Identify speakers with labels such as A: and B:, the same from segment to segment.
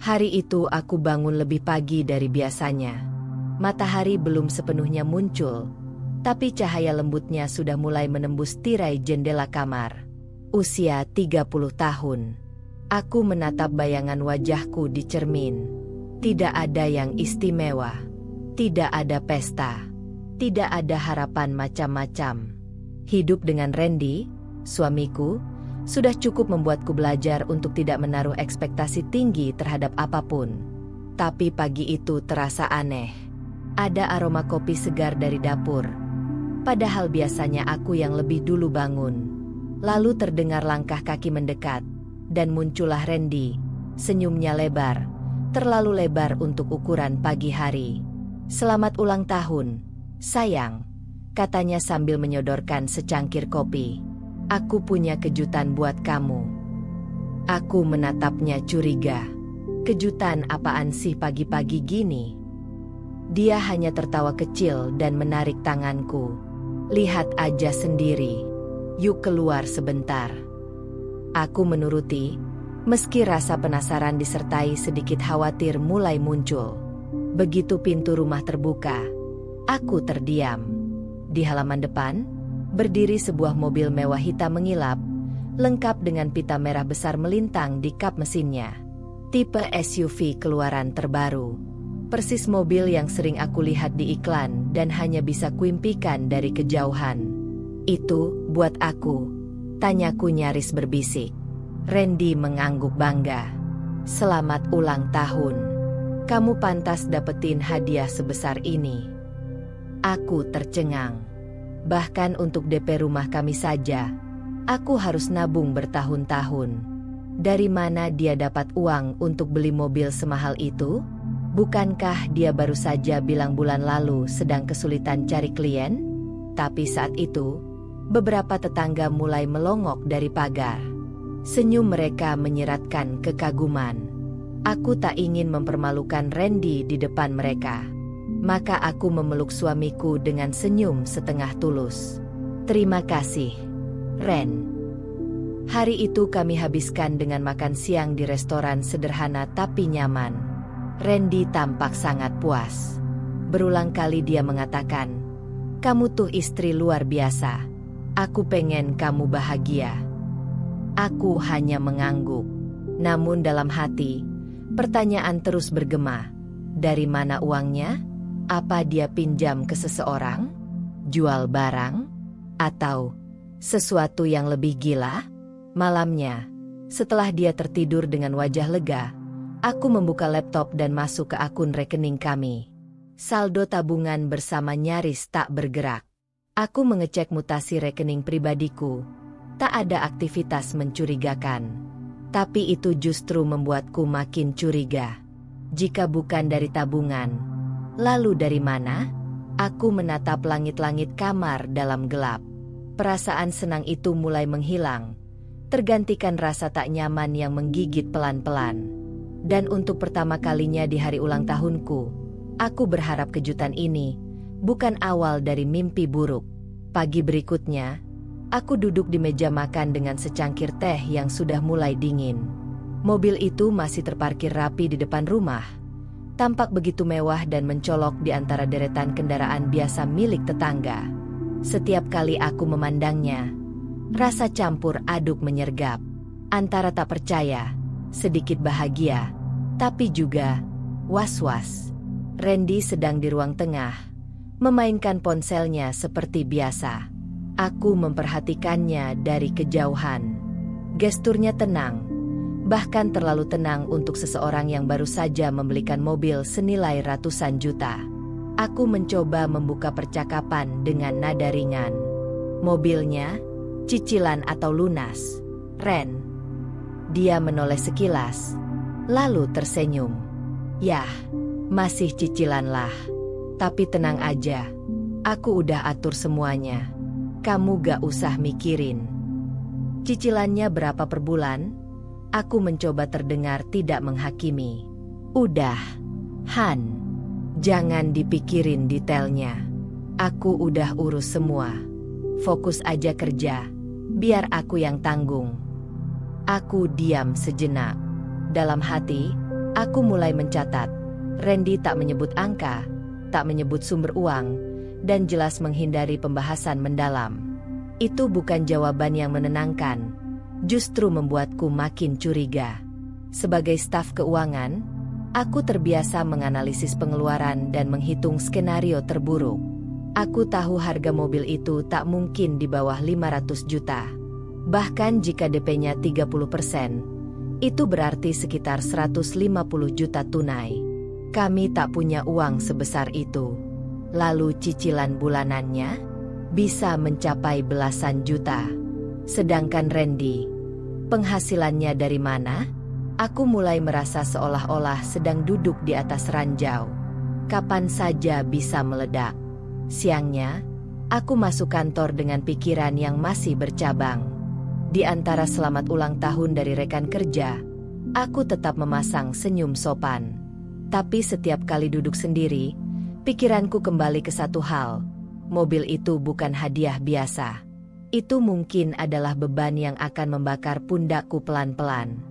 A: Hari itu aku bangun lebih pagi dari biasanya. Matahari belum sepenuhnya muncul, tapi cahaya lembutnya sudah mulai menembus tirai jendela kamar. Usia 30 tahun. Aku menatap bayangan wajahku di cermin. Tidak ada yang istimewa. Tidak ada pesta. Tidak ada harapan macam-macam. Hidup dengan Randy, suamiku, sudah cukup membuatku belajar untuk tidak menaruh ekspektasi tinggi terhadap apapun. Tapi pagi itu terasa aneh. Ada aroma kopi segar dari dapur. Padahal biasanya aku yang lebih dulu bangun. Lalu terdengar langkah kaki mendekat, dan muncullah Randy. Senyumnya lebar, terlalu lebar untuk ukuran pagi hari. "Selamat ulang tahun, sayang," katanya sambil menyodorkan secangkir kopi. "Aku punya kejutan buat kamu." Aku menatapnya curiga. Kejutan apaan sih pagi-pagi gini? Dia hanya tertawa kecil dan menarik tanganku. "Lihat aja sendiri. Yuk keluar sebentar." Aku menuruti, meski rasa penasaran disertai sedikit khawatir mulai muncul. Begitu pintu rumah terbuka, aku terdiam. Di halaman depan, berdiri sebuah mobil mewah hitam mengilap, lengkap dengan pita merah besar melintang di kap mesinnya. Tipe SUV keluaran terbaru. Persis mobil yang sering aku lihat di iklan dan hanya bisa kuimpikan dari kejauhan. "Itu, buat aku?" tanyaku nyaris berbisik. Randy mengangguk bangga. "Selamat ulang tahun. Kamu pantas dapetin hadiah sebesar ini." Aku tercengang. Bahkan untuk DP rumah kami saja, aku harus nabung bertahun-tahun. Dari mana dia dapat uang untuk beli mobil semahal itu? Bukankah dia baru saja bilang bulan lalu sedang kesulitan cari klien? Tapi saat itu, beberapa tetangga mulai melongok dari pagar. Senyum mereka menyiratkan kekaguman. Aku tak ingin mempermalukan Randy di depan mereka. Maka aku memeluk suamiku dengan senyum setengah tulus. "Terima kasih, Ren." Hari itu kami habiskan dengan makan siang di restoran sederhana tapi nyaman. Randy tampak sangat puas. Berulang kali dia mengatakan, "Kamu tuh istri luar biasa. Aku pengen kamu bahagia." Aku hanya mengangguk. Namun dalam hati, pertanyaan terus bergema. Dari mana uangnya? Apa dia pinjam ke seseorang? Jual barang? Atau sesuatu yang lebih gila? Malamnya, setelah dia tertidur dengan wajah lega, aku membuka laptop dan masuk ke akun rekening kami. Saldo tabungan bersama nyaris tak bergerak. Aku mengecek mutasi rekening pribadiku. Tak ada aktivitas mencurigakan. Tapi itu justru membuatku makin curiga. Jika bukan dari tabungan, lalu dari mana? Aku menatap langit-langit kamar dalam gelap. Perasaan senang itu mulai menghilang, tergantikan rasa tak nyaman yang menggigit pelan-pelan. Dan untuk pertama kalinya di hari ulang tahunku, aku berharap kejutan ini bukan awal dari mimpi buruk. Pagi berikutnya, aku duduk di meja makan dengan secangkir teh yang sudah mulai dingin. Mobil itu masih terparkir rapi di depan rumah. Tampak begitu mewah dan mencolok di antara deretan kendaraan biasa milik tetangga. Setiap kali aku memandangnya, rasa campur aduk menyergap. Antara tak percaya, sedikit bahagia, tapi juga was-was. Randy sedang di ruang tengah, memainkan ponselnya seperti biasa. Aku memperhatikannya dari kejauhan. Gesturnya tenang, bahkan terlalu tenang untuk seseorang yang baru saja membelikan mobil senilai ratusan juta. Aku mencoba membuka percakapan dengan nada ringan. "Mobilnya, cicilan atau lunas, Ren?" Dia menoleh sekilas, lalu tersenyum. "Yah, masih cicilan lah. Tapi tenang aja, aku udah atur semuanya. Kamu gak usah mikirin." "Cicilannya berapa per bulan?" Aku mencoba terdengar tidak menghakimi. "Udah, Han. Jangan dipikirin detailnya. Aku udah urus semua. Fokus aja kerja, biar aku yang tanggung." Aku diam sejenak. Dalam hati, Aku mulai mencatat. Randy tak menyebut angka, tak menyebut sumber uang, dan jelas menghindari pembahasan mendalam. Itu bukan jawaban yang menenangkan, justru membuatku makin curiga. Sebagai staf keuangan, aku terbiasa menganalisis pengeluaran dan menghitung skenario terburuk. Aku tahu harga mobil itu tak mungkin di bawah 500 juta. Bahkan jika DP-nya 30%, itu berarti sekitar 150 juta tunai. Kami tak punya uang sebesar itu. Lalu cicilan bulanannya bisa mencapai belasan juta. Sedangkan Randy, penghasilannya dari mana? Aku mulai merasa seolah-olah sedang duduk di atas ranjau. Kapan saja bisa meledak. Siangnya, aku masuk kantor dengan pikiran yang masih bercabang. Di antara selamat ulang tahun dari rekan kerja, aku tetap memasang senyum sopan. Tapi setiap kali duduk sendiri, pikiranku kembali ke satu hal. Mobil itu bukan hadiah biasa. Itu mungkin adalah beban yang akan membakar pundakku pelan-pelan.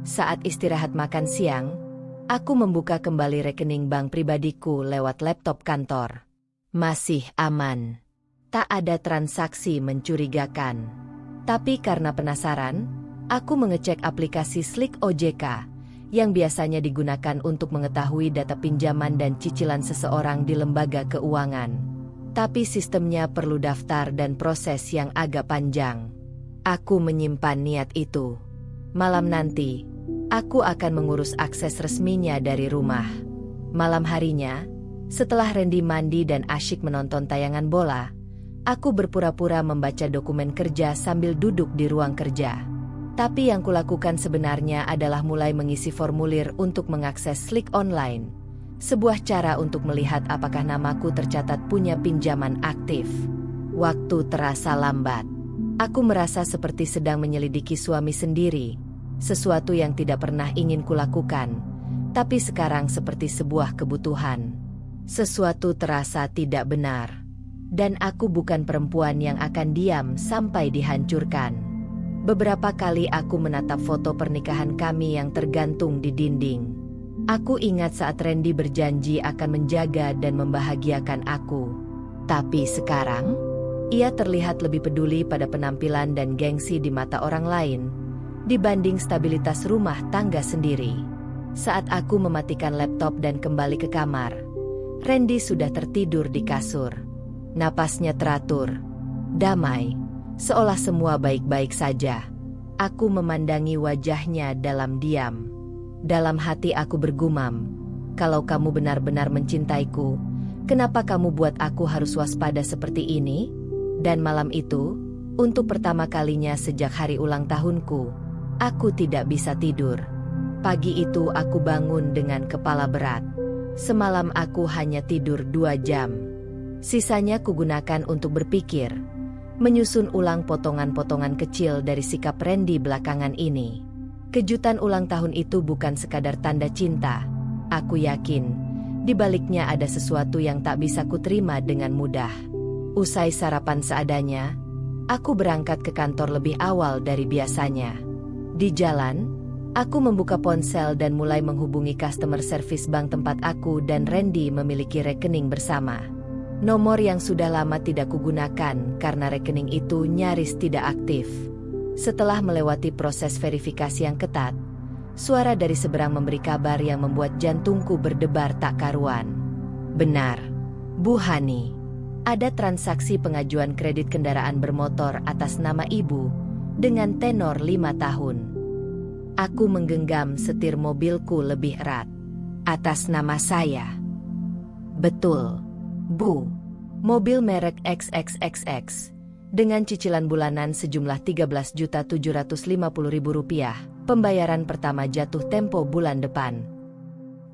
A: Saat istirahat makan siang, aku membuka kembali rekening bank pribadiku lewat laptop kantor. Masih aman. Tak ada transaksi mencurigakan. Tapi karena penasaran, aku mengecek aplikasi Slick OJK yang biasanya digunakan untuk mengetahui data pinjaman dan cicilan seseorang di lembaga keuangan. Tapi sistemnya perlu daftar dan proses yang agak panjang. Aku menyimpan niat itu. Malam nanti, aku akan mengurus akses resminya dari rumah. Malam harinya, setelah Randy mandi dan asyik menonton tayangan bola, aku berpura-pura membaca dokumen kerja sambil duduk di ruang kerja. Tapi yang kulakukan sebenarnya adalah mulai mengisi formulir untuk mengakses Slick online. Sebuah cara untuk melihat apakah namaku tercatat punya pinjaman aktif. Waktu terasa lambat. Aku merasa seperti sedang menyelidiki suami sendiri. Sesuatu yang tidak pernah ingin kulakukan, tapi sekarang seperti sebuah kebutuhan. Sesuatu terasa tidak benar. Dan aku bukan perempuan yang akan diam sampai dihancurkan. Beberapa kali aku menatap foto pernikahan kami yang tergantung di dinding. Aku ingat saat Randy berjanji akan menjaga dan membahagiakan aku. Tapi sekarang, ia terlihat lebih peduli pada penampilan dan gengsi di mata orang lain, dibanding stabilitas rumah tangga sendiri. Saat aku mematikan laptop dan kembali ke kamar, Randy sudah tertidur di kasur. Napasnya teratur, damai, seolah semua baik-baik saja. Aku memandangi wajahnya dalam diam. Dalam hati aku bergumam, kalau kamu benar-benar mencintaiku, kenapa kamu buat aku harus waspada seperti ini? Dan malam itu, untuk pertama kalinya sejak hari ulang tahunku, aku tidak bisa tidur. Pagi itu aku bangun dengan kepala berat. Semalam aku hanya tidur 2 jam. Sisanya kugunakan untuk berpikir, menyusun ulang potongan-potongan kecil dari sikap Randy belakangan ini. Kejutan ulang tahun itu bukan sekadar tanda cinta. Aku yakin, di baliknya ada sesuatu yang tak bisa kuterima dengan mudah. Usai sarapan seadanya, aku berangkat ke kantor lebih awal dari biasanya. Di jalan, aku membuka ponsel dan mulai menghubungi customer service bank tempat aku dan Randy memiliki rekening bersama. Nomor yang sudah lama tidak kugunakan karena rekening itu nyaris tidak aktif. Setelah melewati proses verifikasi yang ketat, suara dari seberang memberi kabar yang membuat jantungku berdebar tak karuan. Benar, Bu Hani. Ada transaksi pengajuan kredit kendaraan bermotor atas nama ibu dengan tenor 5 tahun. Aku menggenggam setir mobilku lebih erat. Atas nama saya. Betul. Bu, mobil merek XXXX, dengan cicilan bulanan sejumlah Rp13.750.000, pembayaran pertama jatuh tempo bulan depan.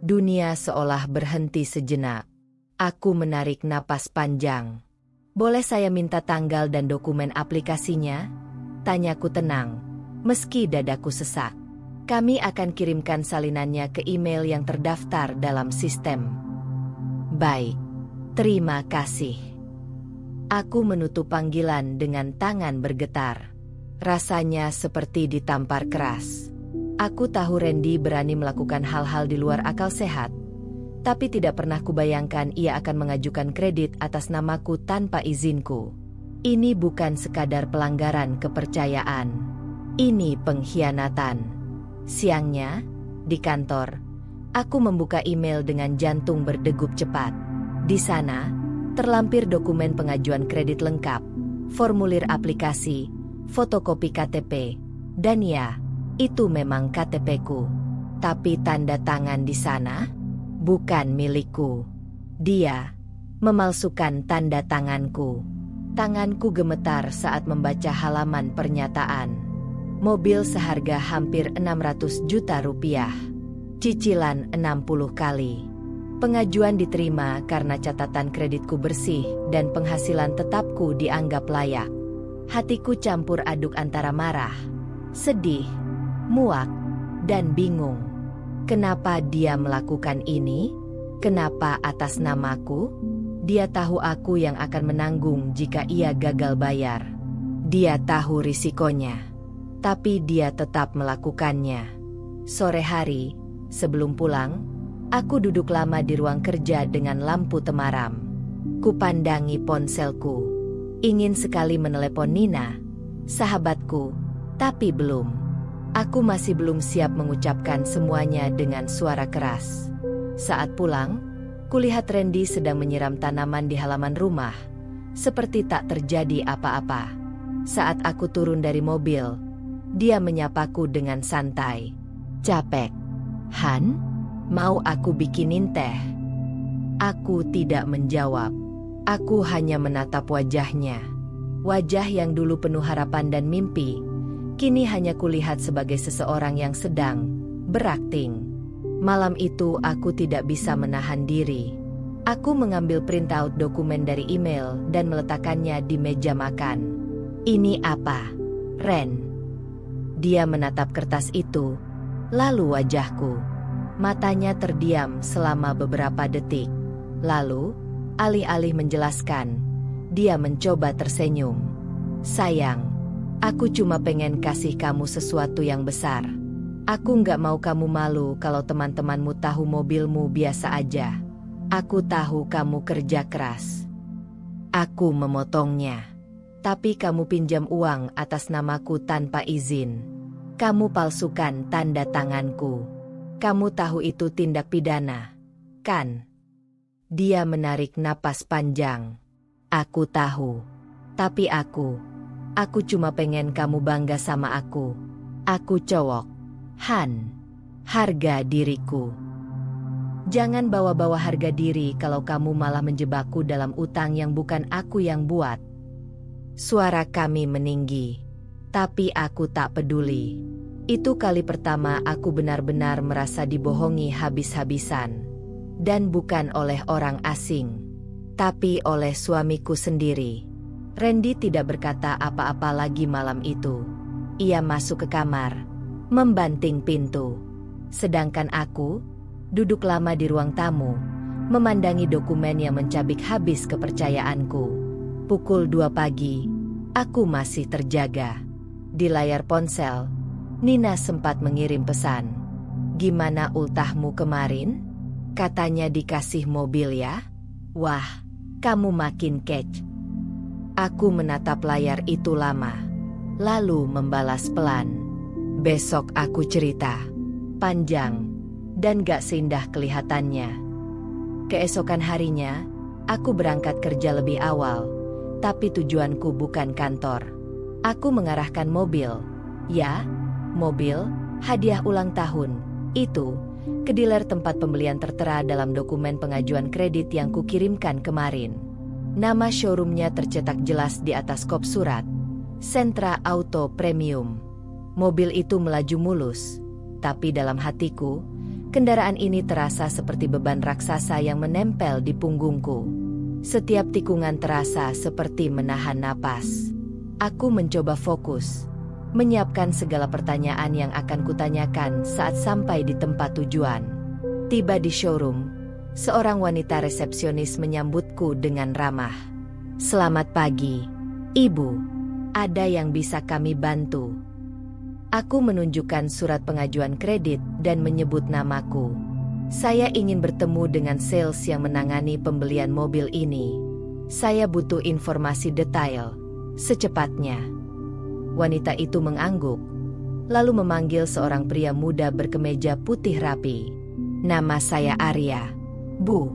A: Dunia seolah berhenti sejenak. Aku menarik napas panjang. Boleh saya minta tanggal dan dokumen aplikasinya? Tanyaku tenang, meski dadaku sesak. Kami akan kirimkan salinannya ke email yang terdaftar dalam sistem. Baik. Terima kasih. Aku menutup panggilan dengan tangan bergetar. Rasanya seperti ditampar keras. Aku tahu Randy berani melakukan hal-hal di luar akal sehat, tapi tidak pernah kubayangkan ia akan mengajukan kredit atas namaku tanpa izinku. Ini bukan sekadar pelanggaran kepercayaan. Ini pengkhianatan. Siangnya, di kantor, aku membuka email dengan jantung berdegup cepat. Di sana, terlampir dokumen pengajuan kredit lengkap, formulir aplikasi, fotokopi KTP, dan ya, itu memang KTP-ku. Tapi tanda tangan di sana bukan milikku. Dia memalsukan tanda tanganku. Tanganku gemetar saat membaca halaman pernyataan. Mobil seharga hampir 600 juta rupiah. Cicilan 60 kali. Pengajuan diterima karena catatan kreditku bersih dan penghasilan tetapku dianggap layak. Hatiku campur aduk antara marah, sedih, muak, dan bingung. Kenapa dia melakukan ini? Kenapa atas namaku? Dia tahu aku yang akan menanggung jika ia gagal bayar. Dia tahu risikonya, tapi dia tetap melakukannya. Sore hari, sebelum pulang, aku duduk lama di ruang kerja dengan lampu temaram. Kupandangi ponselku. Ingin sekali menelepon Nina, sahabatku, tapi belum. Aku masih belum siap mengucapkan semuanya dengan suara keras. Saat pulang, kulihat Randy sedang menyiram tanaman di halaman rumah, seperti tak terjadi apa-apa. Saat aku turun dari mobil, dia menyapaku dengan santai. "Capek, Han? Mau aku bikinin teh?" Aku tidak menjawab. Aku hanya menatap wajahnya. Wajah yang dulu penuh harapan dan mimpi, kini hanya kulihat sebagai seseorang yang sedang berakting. Malam itu aku tidak bisa menahan diri. Aku mengambil printout dokumen dari email dan meletakkannya di meja makan. "Ini apa, Ren?" Dia menatap kertas itu, lalu wajahku. Matanya terdiam selama beberapa detik. Lalu, alih-alih menjelaskan, dia mencoba tersenyum. "Sayang, aku cuma pengen kasih kamu sesuatu yang besar. Aku nggak mau kamu malu kalau teman-temanmu tahu mobilmu biasa aja. Aku tahu kamu kerja keras." Aku memotongnya. "Tapi kamu pinjam uang atas namaku tanpa izin. Kamu palsukan tanda tanganku. Kamu tahu itu tindak pidana, kan?" Dia menarik napas panjang. "Aku tahu. Tapi aku cuma pengen kamu bangga sama aku. Aku cowok, Han. Harga diriku. Jangan bawa-bawa harga diri kalau kamu malah menjebakku dalam utang yang bukan aku yang buat." Suara kami meninggi. Tapi aku tak peduli. Itu kali pertama aku benar-benar merasa dibohongi habis-habisan. Dan bukan oleh orang asing, tapi oleh suamiku sendiri. Randy tidak berkata apa-apa lagi malam itu. Ia masuk ke kamar, membanting pintu. Sedangkan aku duduk lama di ruang tamu, memandangi dokumen yang mencabik habis kepercayaanku. Pukul 2 pagi, aku masih terjaga. Di layar ponsel, Nina sempat mengirim pesan. "Gimana ultahmu kemarin? Katanya dikasih mobil ya? Wah, kamu makin catch." Aku menatap layar itu lama, lalu membalas pelan. "Besok aku cerita. Panjang, dan gak seindah kelihatannya." Keesokan harinya, aku berangkat kerja lebih awal, tapi tujuanku bukan kantor. Aku mengarahkan mobil, mobil, hadiah ulang tahun, itu, ke dealer tempat pembelian tertera dalam dokumen pengajuan kredit yang kukirimkan kemarin. Nama showroomnya tercetak jelas di atas kop surat, Sentra Auto Premium. Mobil itu melaju mulus, tapi dalam hatiku, kendaraan ini terasa seperti beban raksasa yang menempel di punggungku. Setiap tikungan terasa seperti menahan napas. Aku mencoba fokus, menyiapkan segala pertanyaan yang akan kutanyakan saat sampai di tempat tujuan. Tiba di showroom, seorang wanita resepsionis menyambutku dengan ramah. "Selamat pagi, Ibu. Ada yang bisa kami bantu?" Aku menunjukkan surat pengajuan kredit dan menyebut namaku. Saya ingin bertemu dengan sales yang menangani pembelian mobil ini. Saya butuh informasi detail, secepatnya. Wanita itu mengangguk, lalu memanggil seorang pria muda berkemeja putih rapi. Nama saya Arya, Bu.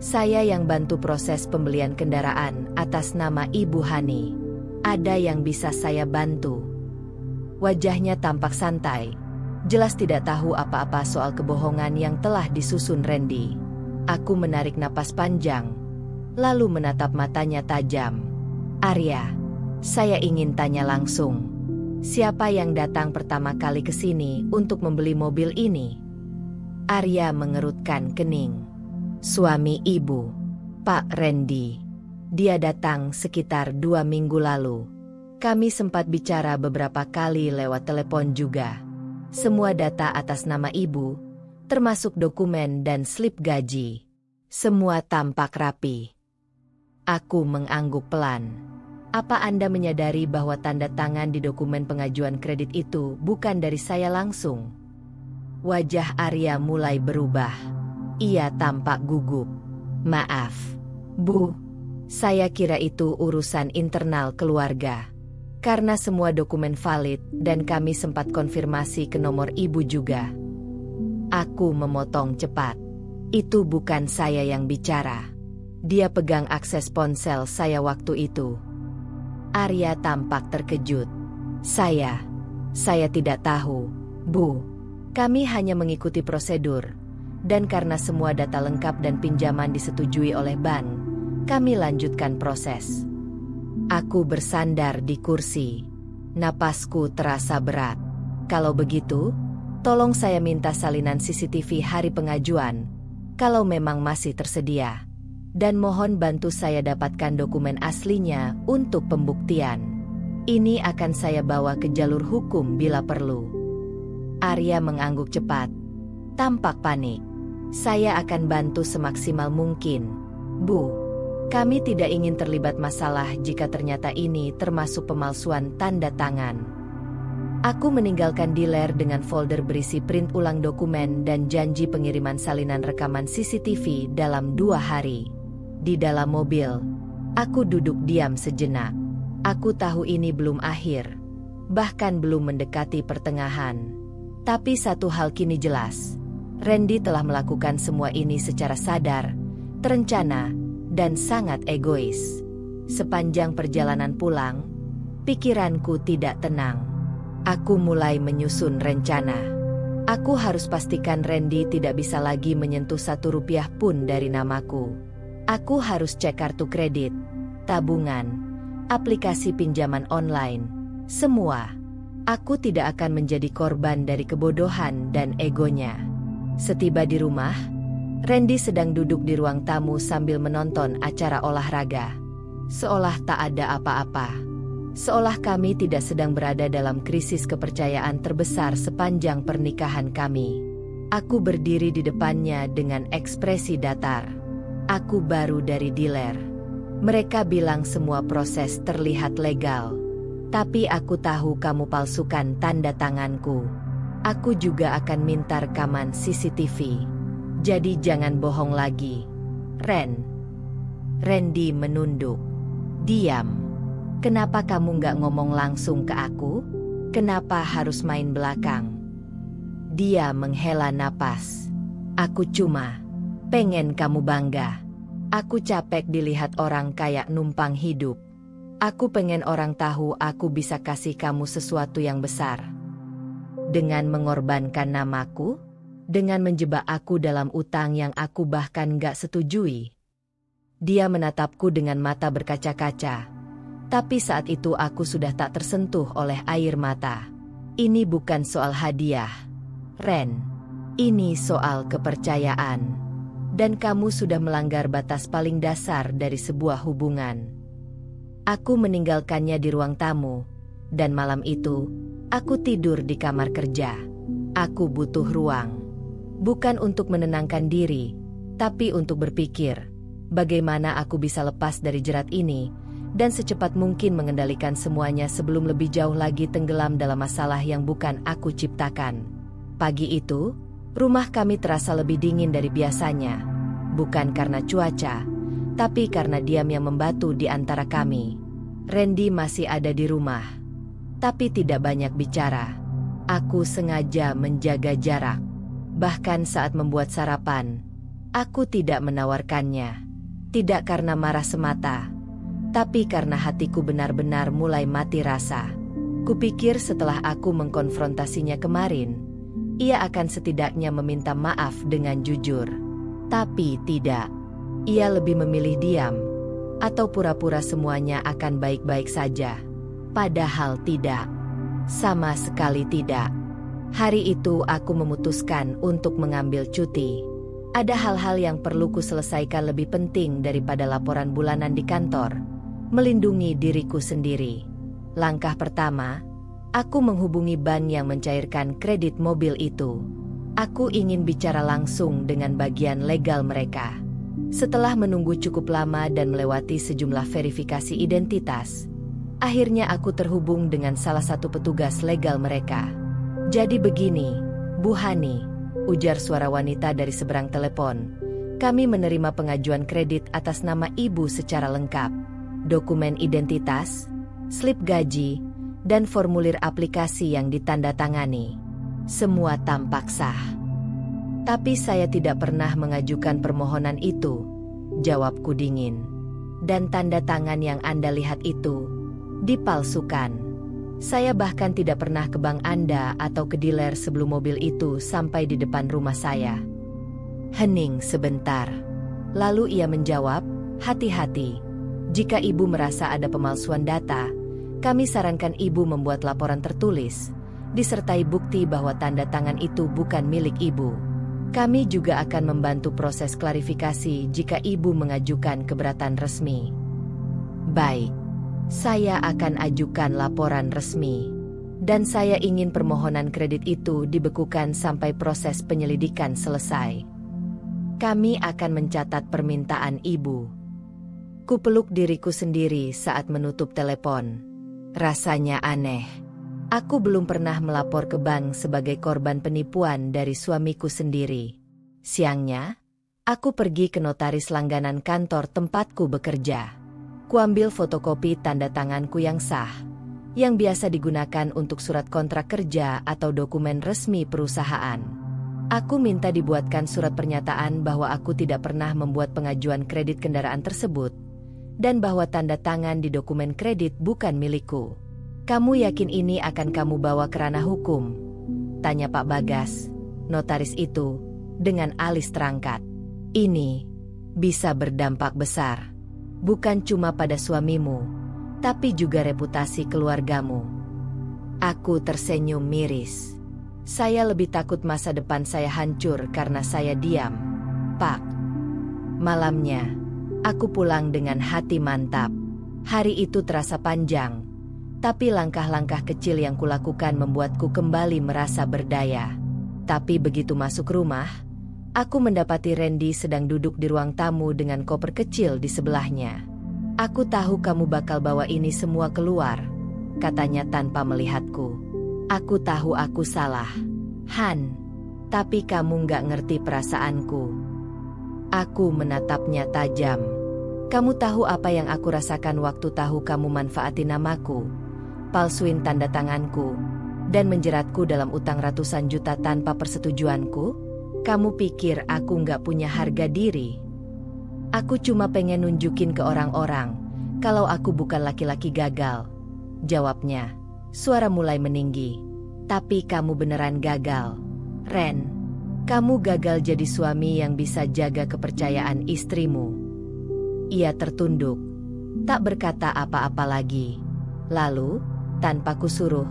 A: Saya yang bantu proses pembelian kendaraan atas nama Ibu Hani. Ada yang bisa saya bantu? Wajahnya tampak santai, jelas tidak tahu apa-apa soal kebohongan yang telah disusun Randy. Aku menarik napas panjang, lalu menatap matanya tajam. Arya, saya ingin tanya langsung. Siapa yang datang pertama kali ke sini untuk membeli mobil ini? Arya mengerutkan kening. Suami ibu, Pak Randy. Dia datang sekitar 2 minggu lalu. Kami sempat bicara beberapa kali lewat telepon juga. Semua data atas nama ibu, termasuk dokumen dan slip gaji. Semua tampak rapi. Aku mengangguk pelan. Apa Anda menyadari bahwa tanda tangan di dokumen pengajuan kredit itu bukan dari saya langsung? Wajah Arya mulai berubah. Ia tampak gugup. Maaf, Bu. Saya kira itu urusan internal keluarga. Karena semua dokumen valid dan kami sempat konfirmasi ke nomor ibu juga. Aku memotong cepat. Itu bukan saya yang bicara. Dia pegang akses ponsel saya waktu itu. Arya tampak terkejut. Saya tidak tahu, Bu. Kami hanya mengikuti prosedur. Dan karena semua data lengkap dan pinjaman disetujui oleh bank, kami lanjutkan proses. Aku bersandar di kursi. Napasku terasa berat. Kalau begitu, tolong saya minta salinan CCTV hari pengajuan, kalau memang masih tersedia. Dan mohon bantu saya dapatkan dokumen aslinya untuk pembuktian. Ini akan saya bawa ke jalur hukum bila perlu. Arya mengangguk cepat, tampak panik. Saya akan bantu semaksimal mungkin, Bu. Kami tidak ingin terlibat masalah jika ternyata ini termasuk pemalsuan tanda tangan. Aku meninggalkan dealer dengan folder berisi print ulang dokumen dan janji pengiriman salinan rekaman CCTV dalam 2 hari. Di dalam mobil, aku duduk diam sejenak. Aku tahu ini belum akhir, bahkan belum mendekati pertengahan. Tapi satu hal kini jelas. Randy telah melakukan semua ini secara sadar, terencana, dan sangat egois. Sepanjang perjalanan pulang, pikiranku tidak tenang. Aku mulai menyusun rencana. Aku harus pastikan Randy tidak bisa lagi menyentuh 1 rupiah pun dari namaku. Aku harus cek kartu kredit, tabungan, aplikasi pinjaman online, semua. Aku tidak akan menjadi korban dari kebodohan dan egonya. Setiba di rumah, Randy sedang duduk di ruang tamu sambil menonton acara olahraga. Seolah tak ada apa-apa. Seolah kami tidak sedang berada dalam krisis kepercayaan terbesar sepanjang pernikahan kami. Aku berdiri di depannya dengan ekspresi datar. Aku baru dari dealer. Mereka bilang semua proses terlihat legal. Tapi aku tahu kamu palsukan tanda tanganku. Aku juga akan minta rekaman CCTV. Jadi jangan bohong lagi. Randy menunduk. Diam. Kenapa kamu nggak ngomong langsung ke aku? Kenapa harus main belakang? Dia menghela napas. Aku cuma pengen kamu bangga. Aku capek dilihat orang kayak numpang hidup. Aku pengen orang tahu aku bisa kasih kamu sesuatu yang besar. Dengan mengorbankan namaku? Dengan menjebak aku dalam utang yang aku bahkan gak setujui? Dia menatapku dengan mata berkaca-kaca. Tapi saat itu aku sudah tak tersentuh oleh air mata. Ini bukan soal hadiah, Ren. Ini soal kepercayaan. Dan kamu sudah melanggar batas paling dasar dari sebuah hubungan. Aku meninggalkannya di ruang tamu. Dan malam itu, aku tidur di kamar kerja. Aku butuh ruang. Bukan untuk menenangkan diri, tapi untuk berpikir, bagaimana aku bisa lepas dari jerat ini, dan secepat mungkin mengendalikan semuanya sebelum lebih jauh lagi tenggelam dalam masalah yang bukan aku ciptakan. Pagi itu, rumah kami terasa lebih dingin dari biasanya, bukan karena cuaca, tapi karena diam yang membatu di antara kami. Randy masih ada di rumah, tapi tidak banyak bicara. Aku sengaja menjaga jarak. Bahkan saat membuat sarapan, aku tidak menawarkannya. Tidak karena marah semata, tapi karena hatiku benar-benar mulai mati rasa. Kupikir setelah aku mengkonfrontasinya kemarin, ia akan setidaknya meminta maaf dengan jujur. Tapi tidak. Ia lebih memilih diam, atau pura-pura semuanya akan baik-baik saja. Padahal tidak. Sama sekali tidak. Hari itu aku memutuskan untuk mengambil cuti. Ada hal-hal yang perlu kuselesaikan lebih penting daripada laporan bulanan di kantor. Melindungi diriku sendiri. Langkah pertama, aku menghubungi bank yang mencairkan kredit mobil itu. Aku ingin bicara langsung dengan bagian legal mereka. Setelah menunggu cukup lama dan melewati sejumlah verifikasi identitas, akhirnya aku terhubung dengan salah satu petugas legal mereka. "Jadi begini, Bu Hani," ujar suara wanita dari seberang telepon. "Kami menerima pengajuan kredit atas nama Ibu secara lengkap. Dokumen identitas, slip gaji, dan formulir aplikasi yang ditandatangani. Semua tampak sah." "Tapi saya tidak pernah mengajukan permohonan itu," jawabku dingin. "Dan tanda tangan yang Anda lihat itu dipalsukan. Saya bahkan tidak pernah ke bank Anda atau ke dealer sebelum mobil itu sampai di depan rumah saya." Hening sebentar. Lalu ia menjawab, "Hati-hati. Jika Ibu merasa ada pemalsuan data, kami sarankan Ibu membuat laporan tertulis, disertai bukti bahwa tanda tangan itu bukan milik Ibu. Kami juga akan membantu proses klarifikasi jika Ibu mengajukan keberatan resmi." "Baik. Saya akan ajukan laporan resmi. Dan saya ingin permohonan kredit itu dibekukan sampai proses penyelidikan selesai. Kami akan mencatat permintaan Ibu." Kupeluk diriku sendiri saat menutup telepon. Rasanya aneh. Aku belum pernah melapor ke bank sebagai korban penipuan dari suamiku sendiri. Siangnya, aku pergi ke notaris langganan kantor tempatku bekerja. Kuambil fotokopi tanda tanganku yang sah, yang biasa digunakan untuk surat kontrak kerja atau dokumen resmi perusahaan. Aku minta dibuatkan surat pernyataan bahwa aku tidak pernah membuat pengajuan kredit kendaraan tersebut, dan bahwa tanda tangan di dokumen kredit bukan milikku. "Kamu yakin ini akan kamu bawa ke ranah hukum?" tanya Pak Bagas, notaris itu, dengan alis terangkat. "Ini bisa berdampak besar. Bukan cuma pada suamimu, tapi juga reputasi keluargamu." Aku tersenyum miris. Saya lebih takut masa depan saya hancur karena saya diam, Pak. Malamnya, aku pulang dengan hati mantap. Hari itu terasa panjang, tapi langkah-langkah kecil yang kulakukan membuatku kembali merasa berdaya. Tapi begitu masuk rumah, aku mendapati Randy sedang duduk di ruang tamu dengan koper kecil di sebelahnya. "Aku tahu kamu bakal bawa ini semua keluar," katanya tanpa melihatku. "Aku tahu aku salah, Han. Tapi kamu nggak ngerti perasaanku." Aku menatapnya tajam. "Kamu tahu apa yang aku rasakan waktu tahu kamu manfaatin namaku, palsuin tanda tanganku, dan menjeratku dalam utang ratusan juta tanpa persetujuanku? Kamu pikir aku nggak punya harga diri? Aku cuma pengen nunjukin ke orang-orang kalau aku bukan laki-laki gagal," jawabnya. Suara mulai meninggi. "Tapi kamu beneran gagal, Ren. Kamu gagal jadi suami yang bisa jaga kepercayaan istrimu." Ia tertunduk, tak berkata apa-apa lagi. Lalu, tanpa kusuruh,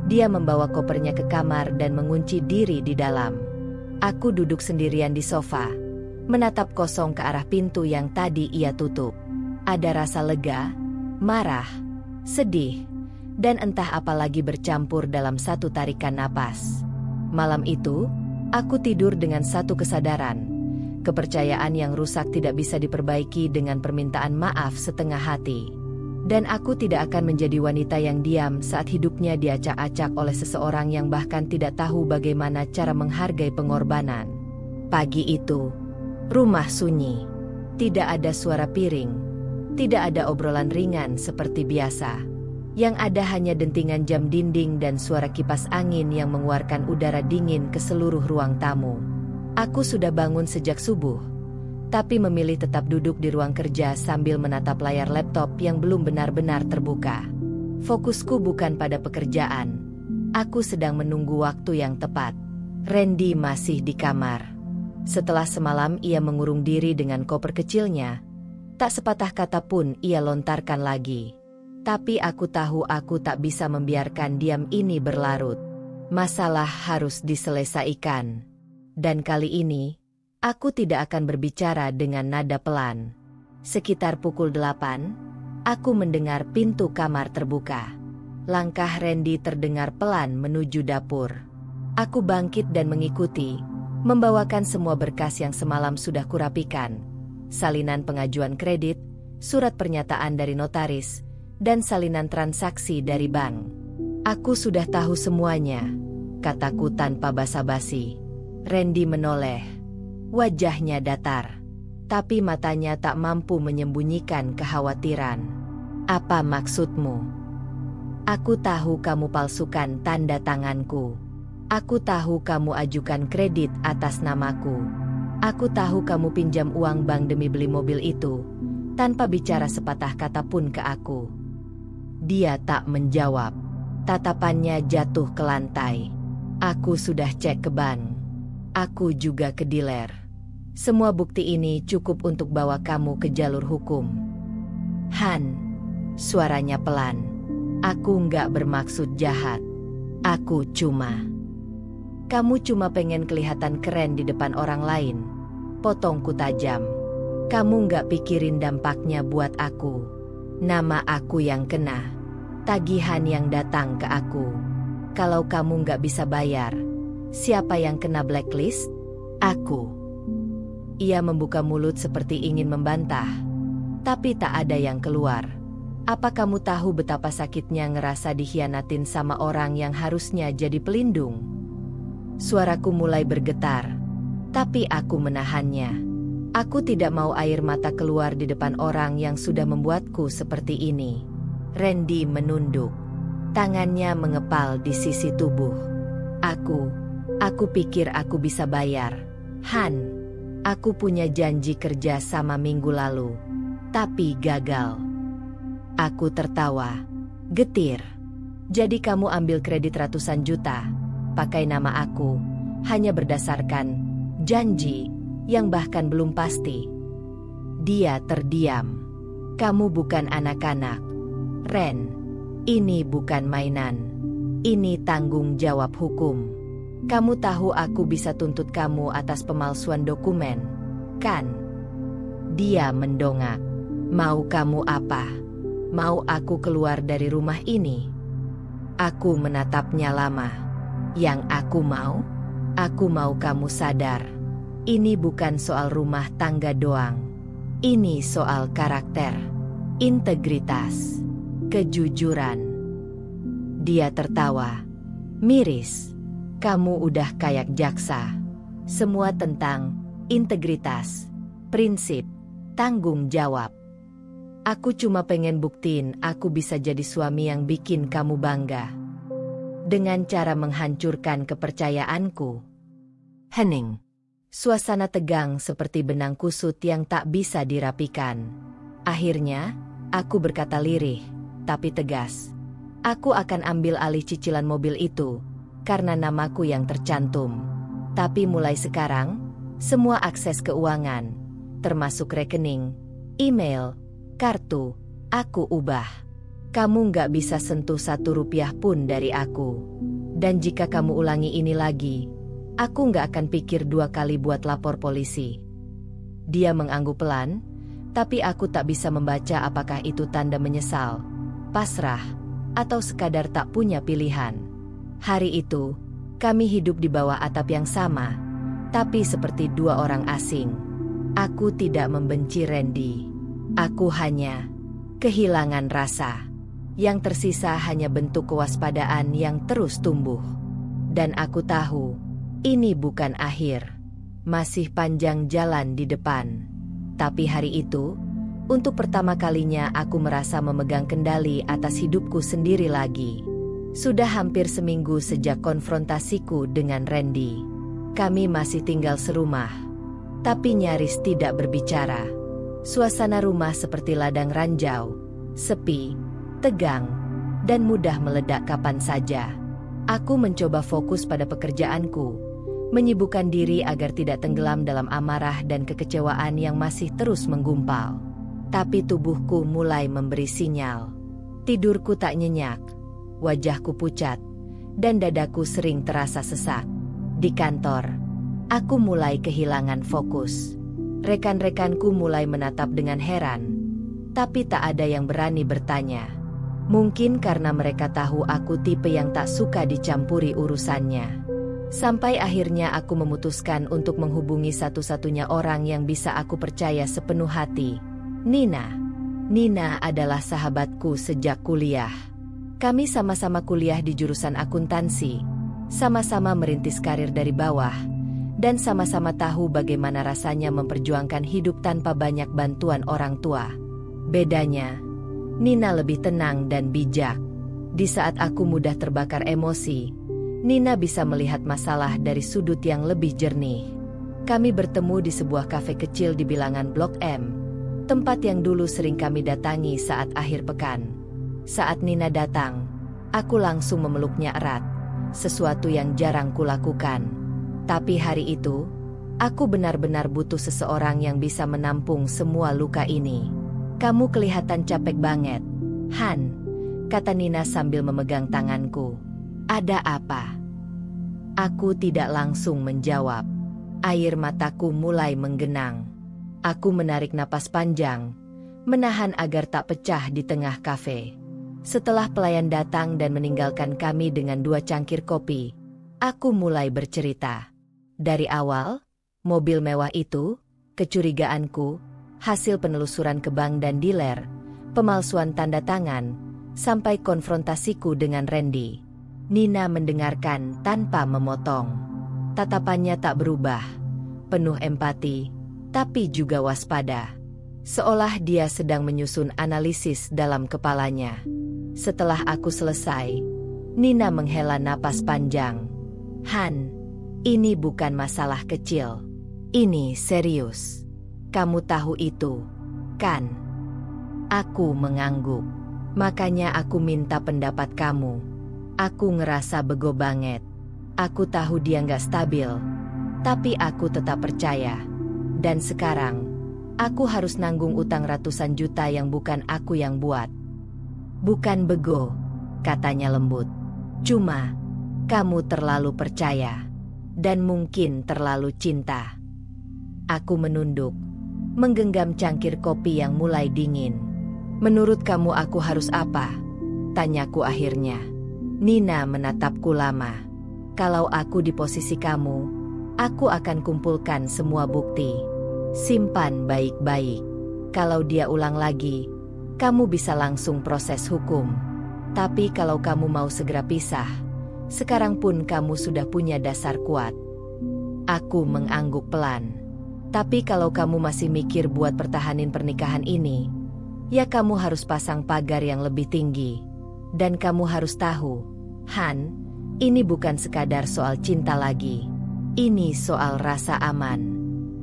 A: dia membawa kopernya ke kamar dan mengunci diri di dalam. Aku duduk sendirian di sofa, menatap kosong ke arah pintu yang tadi ia tutup. Ada rasa lega, marah, sedih, dan entah apa lagi bercampur dalam satu tarikan napas. Malam itu, aku tidur dengan satu kesadaran. Kepercayaan yang rusak tidak bisa diperbaiki dengan permintaan maaf setengah hati. Dan aku tidak akan menjadi wanita yang diam saat hidupnya diacak-acak oleh seseorang yang bahkan tidak tahu bagaimana cara menghargai pengorbanan. Pagi itu, rumah sunyi. Tidak ada suara piring. Tidak ada obrolan ringan seperti biasa. Yang ada hanya dentingan jam dinding dan suara kipas angin yang mengeluarkan udara dingin ke seluruh ruang tamu. Aku sudah bangun sejak subuh, tapi memilih tetap duduk di ruang kerja sambil menatap layar laptop yang belum benar-benar terbuka. Fokusku bukan pada pekerjaan. Aku sedang menunggu waktu yang tepat. Randy masih di kamar. Setelah semalam ia mengurung diri dengan koper kecilnya, tak sepatah kata pun ia lontarkan lagi. Tapi aku tahu aku tak bisa membiarkan diam ini berlarut. Masalah harus diselesaikan. Dan kali ini, aku tidak akan berbicara dengan nada pelan. Sekitar pukul 8, aku mendengar pintu kamar terbuka. Langkah Randy terdengar pelan menuju dapur. Aku bangkit dan mengikuti, membawakan semua berkas yang semalam sudah kurapikan. Salinan pengajuan kredit, surat pernyataan dari notaris, dan salinan transaksi dari bank. Aku sudah tahu semuanya, kataku tanpa basa-basi. Randy menoleh. Wajahnya datar, tapi matanya tak mampu menyembunyikan kekhawatiran. Apa maksudmu? Aku tahu kamu palsukan tanda tanganku. Aku tahu kamu ajukan kredit atas namaku. Aku tahu kamu pinjam uang bank demi beli mobil itu, tanpa bicara sepatah kata pun ke aku. Dia tak menjawab. Tatapannya jatuh ke lantai. Aku sudah cek ke bank. Aku juga ke dealer. Semua bukti ini cukup untuk bawa kamu ke jalur hukum. Han, suaranya pelan. Aku nggak bermaksud jahat. Aku cuma... Kamu cuma pengen kelihatan keren di depan orang lain. Potongku tajam. Kamu nggak pikirin dampaknya buat aku. Nama aku yang kena. Tagihan yang datang ke aku. Kalau kamu nggak bisa bayar, siapa yang kena blacklist? Aku. Ia membuka mulut seperti ingin membantah, tapi tak ada yang keluar. Apa kamu tahu betapa sakitnya ngerasa dikhianatin sama orang yang harusnya jadi pelindung? Suaraku mulai bergetar, tapi aku menahannya. Aku tidak mau air mata keluar di depan orang yang sudah membuatku seperti ini. Randy menunduk. Tangannya mengepal di sisi tubuh. Aku pikir aku bisa bayar. Han, aku punya janji kerja sama minggu lalu, tapi gagal. Aku tertawa. Getir. Jadi kamu ambil kredit ratusan juta, pakai nama aku, hanya berdasarkan janji yang bahkan belum pasti. Dia terdiam. Kamu bukan anak-anak, Ren. Ini bukan mainan. Ini tanggung jawab hukum. Kamu tahu aku bisa tuntut kamu atas pemalsuan dokumen, kan? Dia mendongak. Mau kamu apa? Mau aku keluar dari rumah ini? Aku menatapnya lama. Yang aku mau kamu sadar. Ini bukan soal rumah tangga doang. Ini soal karakter, integritas, kejujuran. Dia tertawa. Miris. Kamu udah kayak jaksa. Semua tentang integritas, prinsip, tanggung jawab. Aku cuma pengen buktiin aku bisa jadi suami yang bikin kamu bangga. Dengan cara menghancurkan kepercayaanku. Hening. Suasana tegang seperti benang kusut yang tak bisa dirapikan. Akhirnya, aku berkata lirih, tapi tegas. Aku akan ambil alih cicilan mobil itu, karena namaku yang tercantum. Tapi mulai sekarang, semua akses keuangan, termasuk rekening, email, kartu, aku ubah. Kamu nggak bisa sentuh 1 rupiah pun dari aku. Dan jika kamu ulangi ini lagi, aku nggak akan pikir 2 kali buat lapor polisi. Dia mengangguk pelan, tapi aku tak bisa membaca apakah itu tanda menyesal, pasrah, atau sekadar tak punya pilihan. Hari itu, kami hidup di bawah atap yang sama, tapi seperti 2 orang asing. Aku tidak membenci Randy. Aku hanya kehilangan rasa. Yang tersisa hanya bentuk kewaspadaan yang terus tumbuh. Dan aku tahu, ini bukan akhir. Masih panjang jalan di depan. Tapi hari itu, untuk pertama kalinya aku merasa memegang kendali atas hidupku sendiri lagi. Sudah hampir seminggu sejak konfrontasiku dengan Randy. Kami masih tinggal serumah, tapi nyaris tidak berbicara. Suasana rumah seperti ladang ranjau, sepi, tegang, dan mudah meledak kapan saja. Aku mencoba fokus pada pekerjaanku, menyibukkan diri agar tidak tenggelam dalam amarah dan kekecewaan yang masih terus menggumpal. Tapi tubuhku mulai memberi sinyal. Tidurku tak nyenyak, wajahku pucat, dan dadaku sering terasa sesak. Di kantor, aku mulai kehilangan fokus. Rekan-rekanku mulai menatap dengan heran, tapi tak ada yang berani bertanya. Mungkin karena mereka tahu aku tipe yang tak suka dicampuri urusannya. Sampai akhirnya aku memutuskan untuk menghubungi satu-satunya orang yang bisa aku percaya sepenuh hati, Nina. Nina adalah sahabatku sejak kuliah. Kami sama-sama kuliah di jurusan akuntansi, sama-sama merintis karir dari bawah, dan sama-sama tahu bagaimana rasanya memperjuangkan hidup tanpa banyak bantuan orang tua. Bedanya, Nina lebih tenang dan bijak. Di saat aku mudah terbakar emosi, Nina bisa melihat masalah dari sudut yang lebih jernih. Kami bertemu di sebuah kafe kecil di bilangan Blok M, tempat yang dulu sering kami datangi saat akhir pekan. Saat Nina datang, aku langsung memeluknya erat, sesuatu yang jarang kulakukan. Tapi hari itu, aku benar-benar butuh seseorang yang bisa menampung semua luka ini. Kamu kelihatan capek banget, Han, kata Nina sambil memegang tanganku. Ada apa? Aku tidak langsung menjawab. Air mataku mulai menggenang. Aku menarik napas panjang, menahan agar tak pecah di tengah kafe. Setelah pelayan datang dan meninggalkan kami dengan 2 cangkir kopi, aku mulai bercerita. Dari awal, mobil mewah itu, kecurigaanku, hasil penelusuran ke bank dan dealer, pemalsuan tanda tangan, sampai konfrontasiku dengan Randy. Nina mendengarkan tanpa memotong. Tatapannya tak berubah, penuh empati, tapi juga waspada. Seolah dia sedang menyusun analisis dalam kepalanya. Setelah aku selesai, Nina menghela napas panjang. Han, ini bukan masalah kecil. Ini serius. Kamu tahu itu, kan? Aku mengangguk. Makanya aku minta pendapat kamu. Aku ngerasa bego banget. Aku tahu dia nggak stabil, tapi aku tetap percaya. Dan sekarang, aku harus nanggung utang ratusan juta yang bukan aku yang buat. Bukan bego, katanya lembut. Cuma, kamu terlalu percaya. Dan mungkin terlalu cinta. Aku menunduk, menggenggam cangkir kopi yang mulai dingin. Menurut kamu aku harus apa? Tanyaku akhirnya. Nina menatapku lama. Kalau aku di posisi kamu, aku akan kumpulkan semua bukti. Simpan baik-baik. Kalau dia ulang lagi, kamu bisa langsung proses hukum. Tapi kalau kamu mau segera pisah, sekarang pun kamu sudah punya dasar kuat. Aku mengangguk pelan. Tapi kalau kamu masih mikir buat pertahanin pernikahan ini, ya kamu harus pasang pagar yang lebih tinggi. Dan kamu harus tahu, Han, ini bukan sekadar soal cinta lagi. Ini soal rasa aman.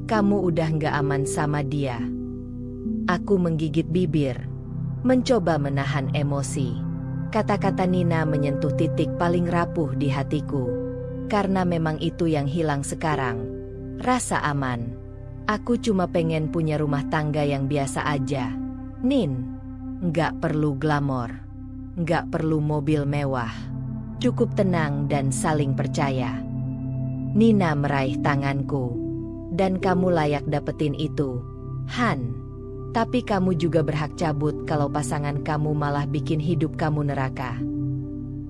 A: Kamu udah nggak aman sama dia. Aku menggigit bibir, mencoba menahan emosi. Kata-kata Nina menyentuh titik paling rapuh di hatiku. Karena memang itu yang hilang sekarang. Rasa aman. Aku cuma pengen punya rumah tangga yang biasa aja. Nin, nggak perlu glamor. Nggak perlu mobil mewah. Cukup tenang dan saling percaya. Nina meraih tanganku. Dan kamu layak dapetin itu, Han. Tapi kamu juga berhak cabut kalau pasangan kamu malah bikin hidup kamu neraka.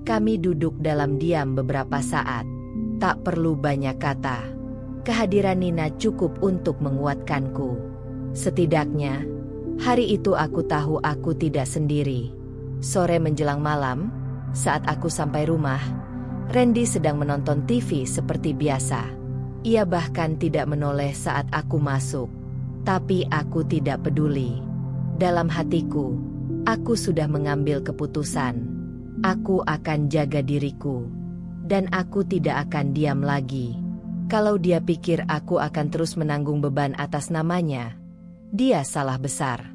A: Kami duduk dalam diam beberapa saat. Tak perlu banyak kata. Kehadiran Nina cukup untuk menguatkanku. Setidaknya, Hari itu aku tahu aku tidak sendiri. Sore menjelang malam, saat aku sampai rumah, Randy sedang menonton TV seperti biasa. Ia bahkan tidak menoleh saat aku masuk. Tapi aku tidak peduli. Dalam hatiku, aku sudah mengambil keputusan. Aku akan jaga diriku. Dan aku tidak akan diam lagi. Kalau dia pikir aku akan terus menanggung beban atas namanya, dia salah besar.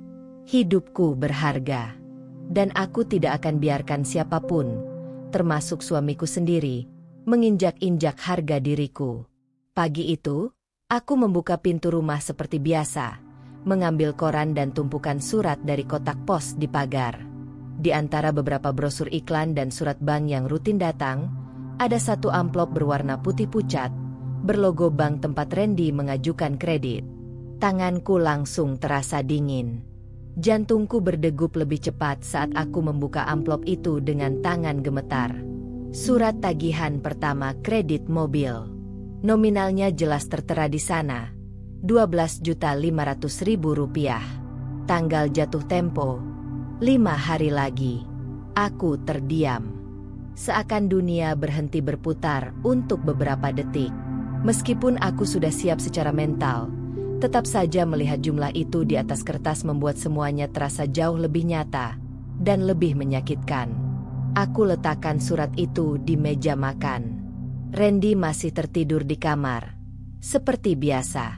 A: Hidupku berharga. Dan aku tidak akan biarkan siapapun, termasuk suamiku sendiri, menginjak-injak harga diriku. Pagi itu, aku membuka pintu rumah seperti biasa, mengambil koran dan tumpukan surat dari kotak pos di pagar. Di antara beberapa brosur iklan dan surat bank yang rutin datang, ada satu amplop berwarna putih pucat, berlogo bank tempat Randy mengajukan kredit. Tanganku langsung terasa dingin. Jantungku berdegup lebih cepat saat aku membuka amplop itu dengan tangan gemetar. Surat tagihan pertama kredit mobil. Nominalnya jelas tertera di sana. Rp12.500.000. Tanggal jatuh tempo 5 hari lagi. Aku terdiam. Seakan dunia berhenti berputar untuk beberapa detik. Meskipun aku sudah siap secara mental, tetap saja melihat jumlah itu di atas kertas membuat semuanya terasa jauh lebih nyata dan lebih menyakitkan. Aku letakkan surat itu di meja makan. Randy masih tertidur di kamar. Seperti biasa.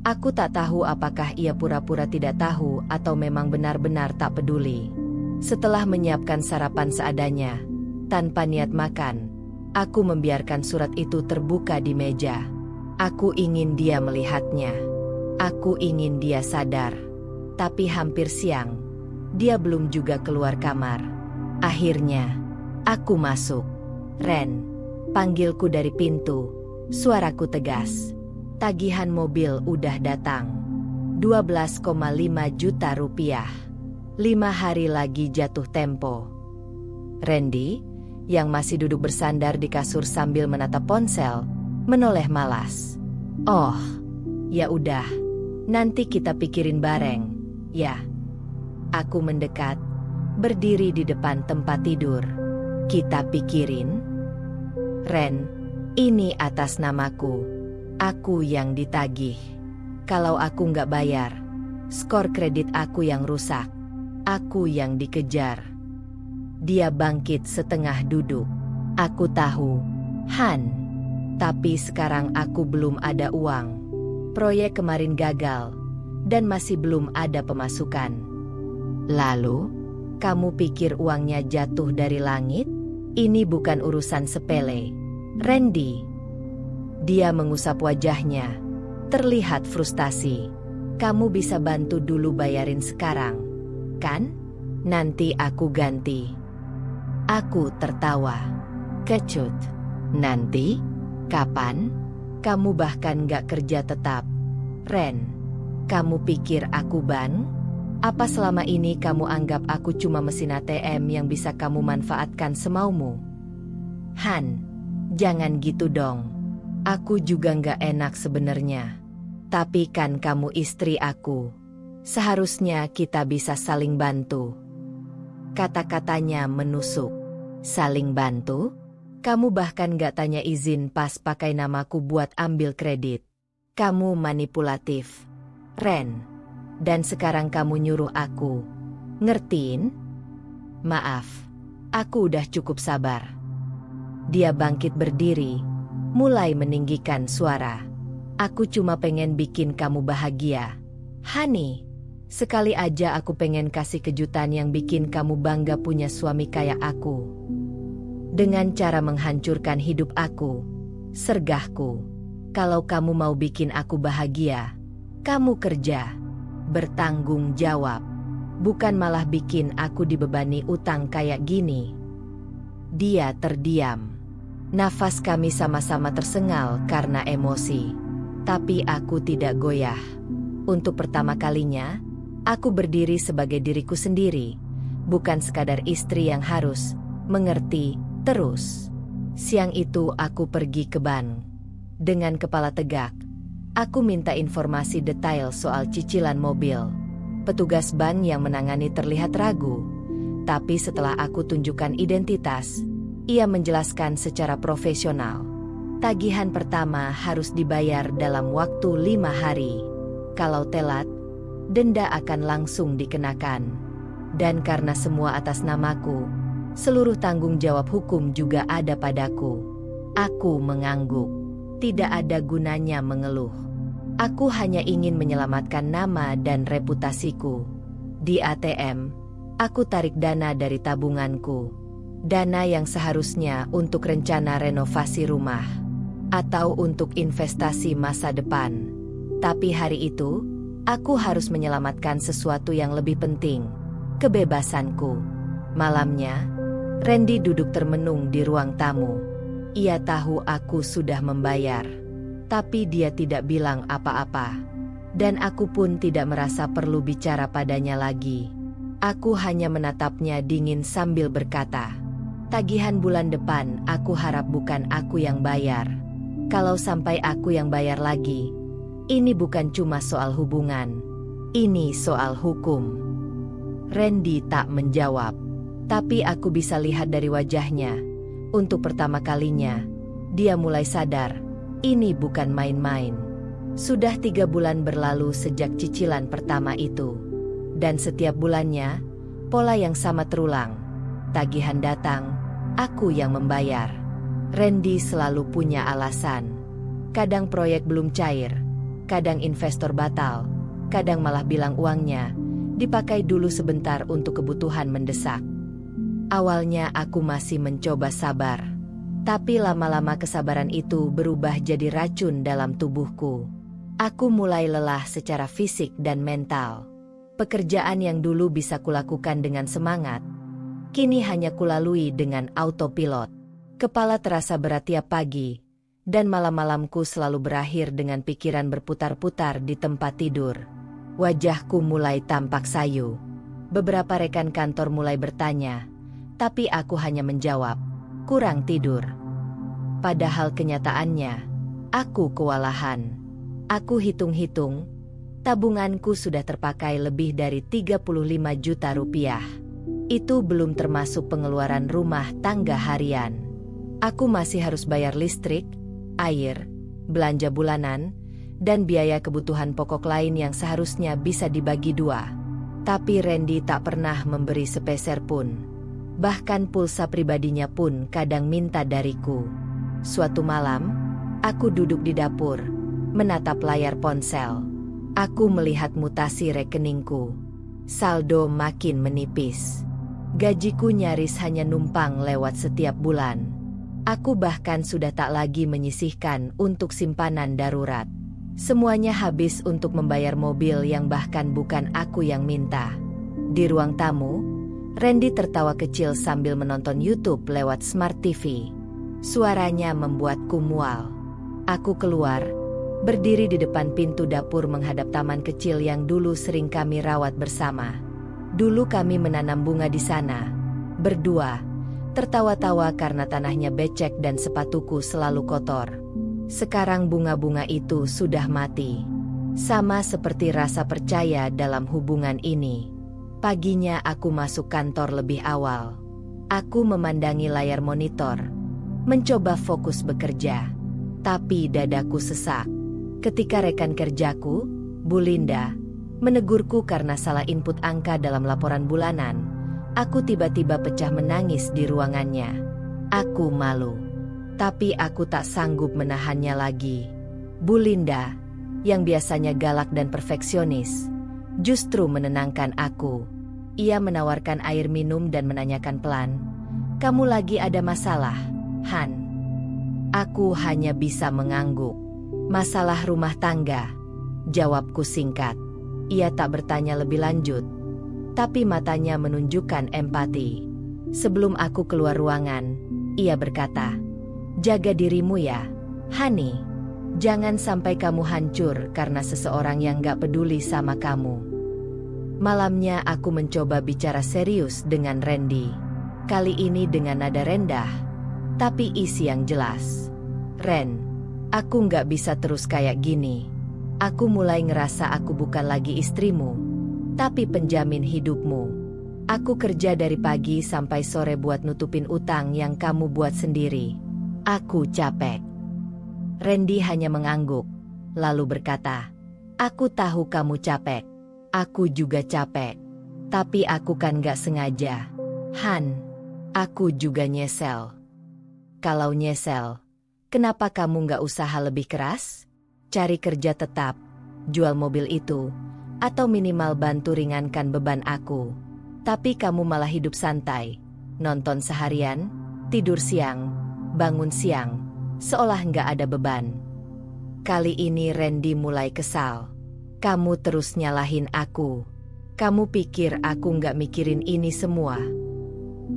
A: Aku tak tahu apakah ia pura-pura tidak tahu atau memang benar-benar tak peduli. Setelah menyiapkan sarapan seadanya, tanpa niat makan, aku membiarkan surat itu terbuka di meja. Aku ingin dia melihatnya. Aku ingin dia sadar. Tapi hampir siang, dia belum juga keluar kamar. Akhirnya, aku masuk. "Ren," panggilku dari pintu. Suaraku tegas. Tagihan mobil udah datang. 12,5 juta rupiah. 5 hari lagi jatuh tempo. Randy, yang masih duduk bersandar di kasur sambil menatap ponsel, menoleh malas. "Oh, ya udah. Nanti kita pikirin bareng, ya." Aku mendekat, berdiri di depan tempat tidur. "Kita pikirin?" "Ren, ini atas namaku. Aku yang ditagih. Kalau aku nggak bayar, skor kredit aku yang rusak. Aku yang dikejar." Dia bangkit setengah duduk. "Aku tahu, Han. Tapi sekarang aku belum ada uang. Proyek kemarin gagal, dan masih belum ada pemasukan." "Lalu, kamu pikir uangnya jatuh dari langit? Ini bukan urusan sepele, Randy." Dia mengusap wajahnya, terlihat frustasi. "Kamu bisa bantu dulu bayarin sekarang, kan? Nanti aku ganti." Aku tertawa. "Kecut. Nanti? Kapan? Kamu bahkan gak kerja tetap. Ren, kamu pikir aku ban? Apa selama ini kamu anggap aku cuma mesin ATM yang bisa kamu manfaatkan semaumu?" "Han, jangan gitu dong. Aku juga nggak enak sebenarnya. Tapi kan kamu istri aku. Seharusnya kita bisa saling bantu." Kata-katanya menusuk. "Saling bantu? Kamu bahkan nggak tanya izin pas pakai namaku buat ambil kredit. Kamu manipulatif, Ren. Dan sekarang kamu nyuruh aku. Ngertiin? Maaf, aku udah cukup sabar." Dia bangkit berdiri, mulai meninggikan suara. "Aku cuma pengen bikin kamu bahagia, Hani. Sekali aja aku pengen kasih kejutan yang bikin kamu bangga punya suami kayak aku. Dengan cara menghancurkan hidup aku, sergahku. Kalau kamu mau bikin aku bahagia, kamu kerja, bertanggung jawab. Bukan malah bikin aku dibebani utang kayak gini." Dia terdiam. Nafas kami sama-sama tersengal karena emosi. Tapi aku tidak goyah. Untuk pertama kalinya, aku berdiri sebagai diriku sendiri, bukan sekadar istri yang harus mengerti terus. Siang itu aku pergi ke bank. Dengan kepala tegak, aku minta informasi detail soal cicilan mobil. Petugas bank yang menangani terlihat ragu, tapi setelah aku tunjukkan identitas, ia menjelaskan secara profesional. Tagihan pertama harus dibayar dalam waktu 5 hari. Kalau telat, denda akan langsung dikenakan. Dan karena semua atas namaku, seluruh tanggung jawab hukum juga ada padaku. Aku mengangguk. Tidak ada gunanya mengeluh. Aku hanya ingin menyelamatkan nama dan reputasiku. Di ATM, aku tarik dana dari tabunganku. Dana yang seharusnya untuk rencana renovasi rumah atau untuk investasi masa depan. Tapi hari itu, aku harus menyelamatkan sesuatu yang lebih penting, kebebasanku. Malamnya, Randy duduk termenung di ruang tamu. Ia tahu aku sudah membayar, tapi dia tidak bilang apa-apa. Dan aku pun tidak merasa perlu bicara padanya lagi. Aku hanya menatapnya dingin sambil berkata, tagihan bulan depan aku harap bukan aku yang bayar. Kalau sampai aku yang bayar lagi, ini bukan cuma soal hubungan, ini soal hukum. Randy tak menjawab, tapi aku bisa lihat dari wajahnya. Untuk pertama kalinya, dia mulai sadar, ini bukan main-main. Sudah 3 bulan berlalu sejak cicilan pertama itu. Dan setiap bulannya, pola yang sama terulang. Tagihan datang, aku yang membayar. Randy selalu punya alasan. Kadang proyek belum cair, kadang investor batal, kadang malah bilang uangnya dipakai dulu sebentar untuk kebutuhan mendesak. Awalnya aku masih mencoba sabar, tapi lama-lama kesabaran itu berubah jadi racun dalam tubuhku. Aku mulai lelah secara fisik dan mental. Pekerjaan yang dulu bisa kulakukan dengan semangat, kini hanya kulalui dengan autopilot. Kepala terasa berat tiap pagi, dan malam-malamku selalu berakhir dengan pikiran berputar-putar di tempat tidur. Wajahku mulai tampak sayu. Beberapa rekan kantor mulai bertanya, tapi aku hanya menjawab, kurang tidur. Padahal kenyataannya, aku kewalahan. Aku hitung-hitung, tabunganku sudah terpakai lebih dari 35 juta rupiah. Itu belum termasuk pengeluaran rumah tangga harian. Aku masih harus bayar listrik, air, belanja bulanan, dan biaya kebutuhan pokok lain yang seharusnya bisa dibagi 2. Tapi Randy tak pernah memberi sepeser pun. Bahkan pulsa pribadinya pun kadang minta dariku. Suatu malam, aku duduk di dapur, menatap layar ponsel. Aku melihat mutasi rekeningku. Saldo makin menipis. Gajiku nyaris hanya numpang lewat setiap bulan. Aku bahkan sudah tak lagi menyisihkan untuk simpanan darurat. Semuanya habis untuk membayar mobil yang bahkan bukan aku yang minta. Di ruang tamu, Randy tertawa kecil sambil menonton YouTube lewat Smart TV. Suaranya membuatku mual. Aku keluar, berdiri di depan pintu dapur menghadap taman kecil yang dulu sering kami rawat bersama. Dulu kami menanam bunga di sana, berdua, tertawa-tawa karena tanahnya becek dan sepatuku selalu kotor. Sekarang bunga-bunga itu sudah mati. Sama seperti rasa percaya dalam hubungan ini. Paginya aku masuk kantor lebih awal. Aku memandangi layar monitor, mencoba fokus bekerja. Tapi dadaku sesak. Ketika rekan kerjaku, Bu Linda, menegurku karena salah input angka dalam laporan bulanan, aku tiba-tiba pecah menangis di ruangannya. Aku malu. Tapi aku tak sanggup menahannya lagi. Bu Linda, yang biasanya galak dan perfeksionis, justru menenangkan aku. Ia menawarkan air minum dan menanyakan pelan, "Kamu lagi ada masalah, Han?" Aku hanya bisa mengangguk. "Masalah rumah tangga," jawabku singkat. Ia tak bertanya lebih lanjut, tapi matanya menunjukkan empati. Sebelum aku keluar ruangan, ia berkata, "Jaga dirimu ya, Hani. Jangan sampai kamu hancur karena seseorang yang gak peduli sama kamu." Malamnya aku mencoba bicara serius dengan Randy. Kali ini dengan nada rendah, tapi isi yang jelas. "Ren, aku gak bisa terus kayak gini. Aku mulai ngerasa aku bukan lagi istrimu. tapi penjamin hidupmu. Aku kerja dari pagi sampai sore buat nutupin utang yang kamu buat sendiri. Aku capek." Randy hanya mengangguk, lalu berkata, "Aku tahu kamu capek. Aku juga capek. Tapi aku kan gak sengaja. Han, aku juga nyesel." "Kalau nyesel, kenapa kamu gak usaha lebih keras? Cari kerja tetap, jual mobil itu, atau minimal bantu ringankan beban aku. Tapi kamu malah hidup santai, nonton seharian, tidur siang, bangun siang, seolah nggak ada beban." Kali ini Randy mulai kesal. "Kamu terus nyalahin aku. Kamu pikir aku nggak mikirin ini semua?"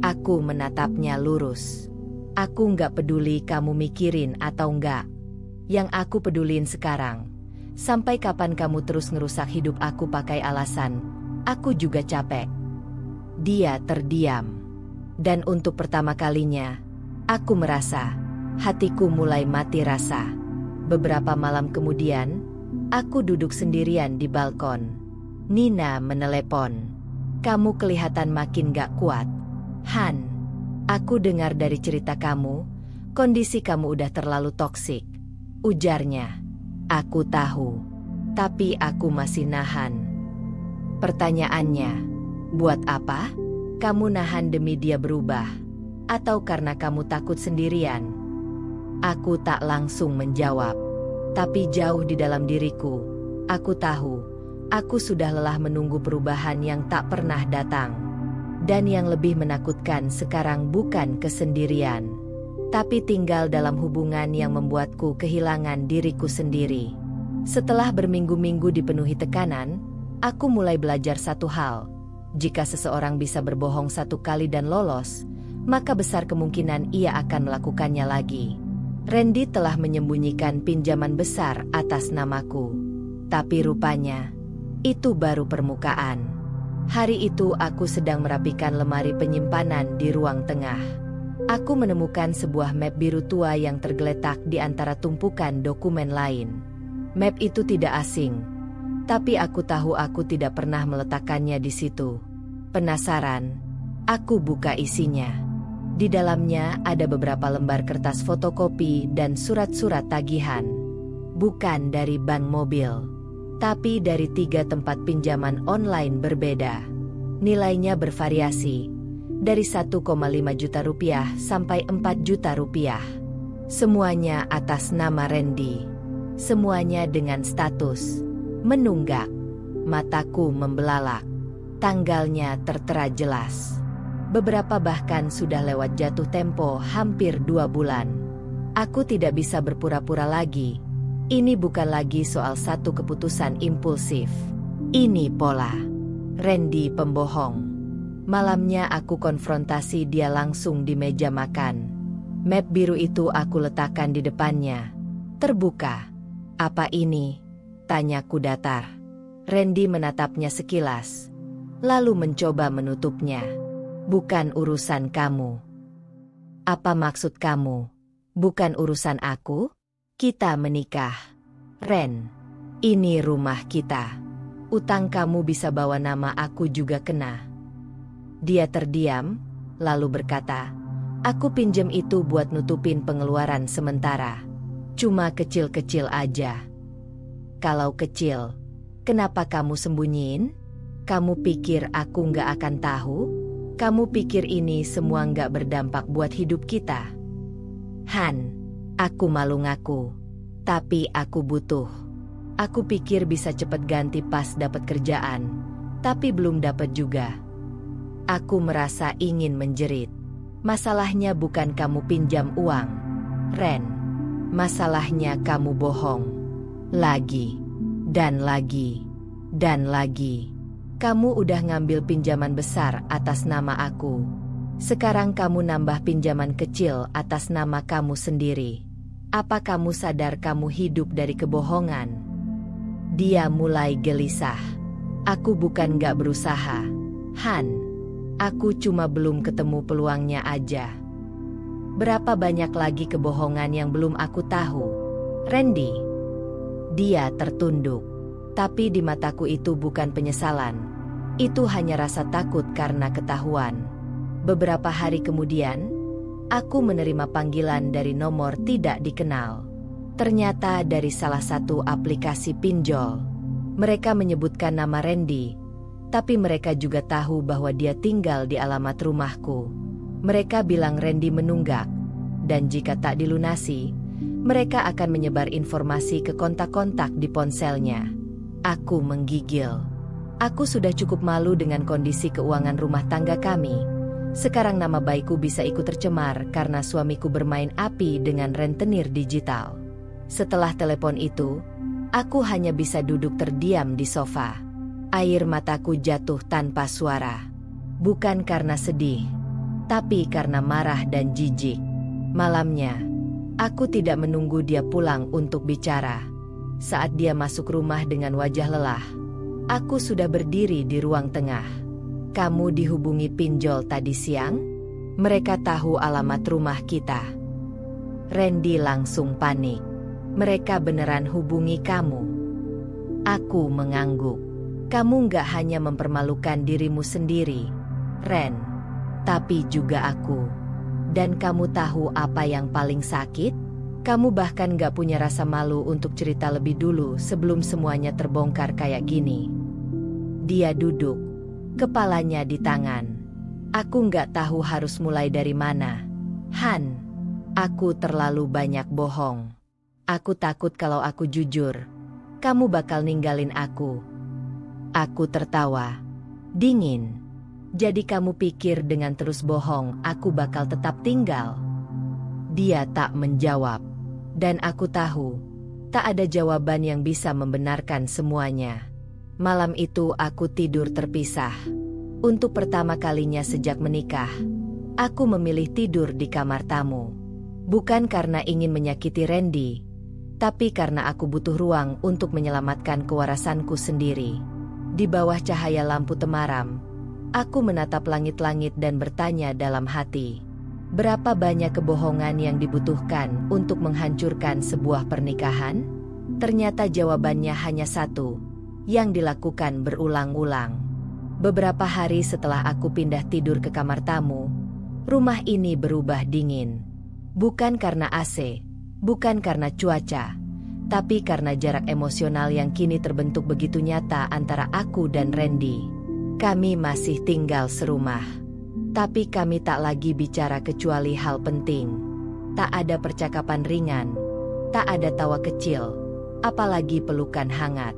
A: Aku menatapnya lurus. "Aku nggak peduli kamu mikirin atau nggak. Yang aku pedulin sekarang, sampai kapan kamu terus ngerusak hidup aku pakai alasan, aku juga capek." Dia terdiam. Dan untuk pertama kalinya, aku merasa hatiku mulai mati rasa. Beberapa malam kemudian, aku duduk sendirian di balkon. Nina menelepon. "Kamu kelihatan makin gak kuat, Han. Aku dengar dari cerita kamu, kondisi kamu udah terlalu toksik," ujarnya. Aku tahu, tapi aku masih nahan. Pertanyaannya, buat apa? Kamu nahan demi dia berubah? Atau karena kamu takut sendirian? Aku tak langsung menjawab. Tapi jauh di dalam diriku, aku tahu, aku sudah lelah menunggu perubahan yang tak pernah datang. Dan yang lebih menakutkan sekarang bukan kesendirian, tapi tinggal dalam hubungan yang membuatku kehilangan diriku sendiri. Setelah berminggu-minggu dipenuhi tekanan, aku mulai belajar satu hal. Jika seseorang bisa berbohong satu kali dan lolos, maka besar kemungkinan ia akan melakukannya lagi. Randy telah menyembunyikan pinjaman besar atas namaku. Tapi rupanya, itu baru permukaan. Hari itu aku sedang merapikan lemari penyimpanan di ruang tengah. Aku menemukan sebuah map biru tua yang tergeletak di antara tumpukan dokumen lain. Map itu tidak asing, tapi aku tahu aku tidak pernah meletakkannya di situ. Penasaran, aku buka isinya. Di dalamnya ada beberapa lembar kertas fotokopi dan surat-surat tagihan. Bukan dari bank mobil, tapi dari 3 tempat pinjaman online berbeda. Nilainya bervariasi, dari 1,5 juta rupiah sampai 4 juta rupiah. Semuanya atas nama Randy. Semuanya dengan status menunggak. Mataku membelalak. Tanggalnya tertera jelas. Beberapa bahkan sudah lewat jatuh tempo hampir 2 bulan. Aku tidak bisa berpura-pura lagi. Ini bukan lagi soal satu keputusan impulsif. Ini pola. Randy pembohong. Malamnya aku konfrontasi dia langsung di meja makan. Map biru itu aku letakkan di depannya. Terbuka. "Apa ini?" tanyaku datar. Randy menatapnya sekilas, lalu mencoba menutupnya. "Bukan urusan kamu." "Apa maksud kamu? Bukan urusan aku? Kita menikah. Ren, ini rumah kita. Utang kamu bisa bawa nama aku juga kena." Dia terdiam, lalu berkata, "Aku pinjem itu buat nutupin pengeluaran sementara. Cuma kecil-kecil aja." "Kalau kecil, kenapa kamu sembunyiin? Kamu pikir aku nggak akan tahu? Kamu pikir ini semua nggak berdampak buat hidup kita?" "Han, aku malu ngaku, tapi aku butuh. Aku pikir bisa cepet ganti pas dapat kerjaan, tapi belum dapat juga." Aku merasa ingin menjerit. Masalahnya bukan kamu pinjam uang, Ren. Masalahnya kamu bohong. Lagi, dan lagi, dan lagi. Kamu udah ngambil pinjaman besar atas nama aku. Sekarang kamu nambah pinjaman kecil atas nama kamu sendiri. Apa kamu sadar kamu hidup dari kebohongan?" Dia mulai gelisah. "Aku bukan gak berusaha, Han. Aku cuma belum ketemu peluangnya aja." "Berapa banyak lagi kebohongan yang belum aku tahu, Randy?" Dia tertunduk. Tapi di mataku itu bukan penyesalan, Itu hanya rasa takut karena ketahuan. Beberapa hari kemudian, aku menerima panggilan dari nomor tidak dikenal. Ternyata dari salah satu aplikasi pinjol. Mereka menyebutkan nama Randy, tapi mereka juga tahu bahwa dia tinggal di alamat rumahku. Mereka bilang Randy menunggak, dan jika tak dilunasi, mereka akan menyebar informasi ke kontak-kontak di ponselnya. Aku menggigil. Aku sudah cukup malu dengan kondisi keuangan rumah tangga kami. Sekarang nama baikku bisa ikut tercemar karena suamiku bermain api dengan rentenir digital. Setelah telepon itu, aku hanya bisa duduk terdiam di sofa. Air mataku jatuh tanpa suara. Bukan karena sedih, tapi karena marah dan jijik. Malamnya, aku tidak menunggu dia pulang untuk bicara. Saat dia masuk rumah dengan wajah lelah, aku sudah berdiri di ruang tengah. "Kamu dihubungi pinjol tadi siang? Mereka tahu alamat rumah kita." Randy langsung panik. "Mereka beneran hubungi kamu?" Aku mengangguk. "Kamu nggak hanya mempermalukan dirimu sendiri, Ren, tapi juga aku. Dan kamu tahu apa yang paling sakit? Kamu bahkan nggak punya rasa malu untuk cerita lebih dulu sebelum semuanya terbongkar kayak gini." Dia duduk, kepalanya di tangan. "Aku nggak tahu harus mulai dari mana, Han. Aku terlalu banyak bohong. Aku takut kalau aku jujur, kamu bakal ninggalin aku." Aku tertawa. Dingin. "Jadi kamu pikir dengan terus bohong aku bakal tetap tinggal?" Dia tak menjawab. Dan aku tahu, tak ada jawaban yang bisa membenarkan semuanya. Malam itu aku tidur terpisah. Untuk pertama kalinya sejak menikah, aku memilih tidur di kamar tamu. Bukan karena ingin menyakiti Randy, tapi karena aku butuh ruang untuk menyelamatkan kewarasanku sendiri. Di bawah cahaya lampu temaram, aku menatap langit-langit dan bertanya dalam hati, berapa banyak kebohongan yang dibutuhkan untuk menghancurkan sebuah pernikahan? Ternyata jawabannya hanya satu, yang dilakukan berulang-ulang. Beberapa hari setelah aku pindah tidur ke kamar tamu, rumah ini berubah dingin. Bukan karena AC, bukan karena cuaca, tapi karena jarak emosional yang kini terbentuk begitu nyata antara aku dan Randy. Kami masih tinggal serumah, tapi kami tak lagi bicara kecuali hal penting. Tak ada percakapan ringan, tak ada tawa kecil, apalagi pelukan hangat.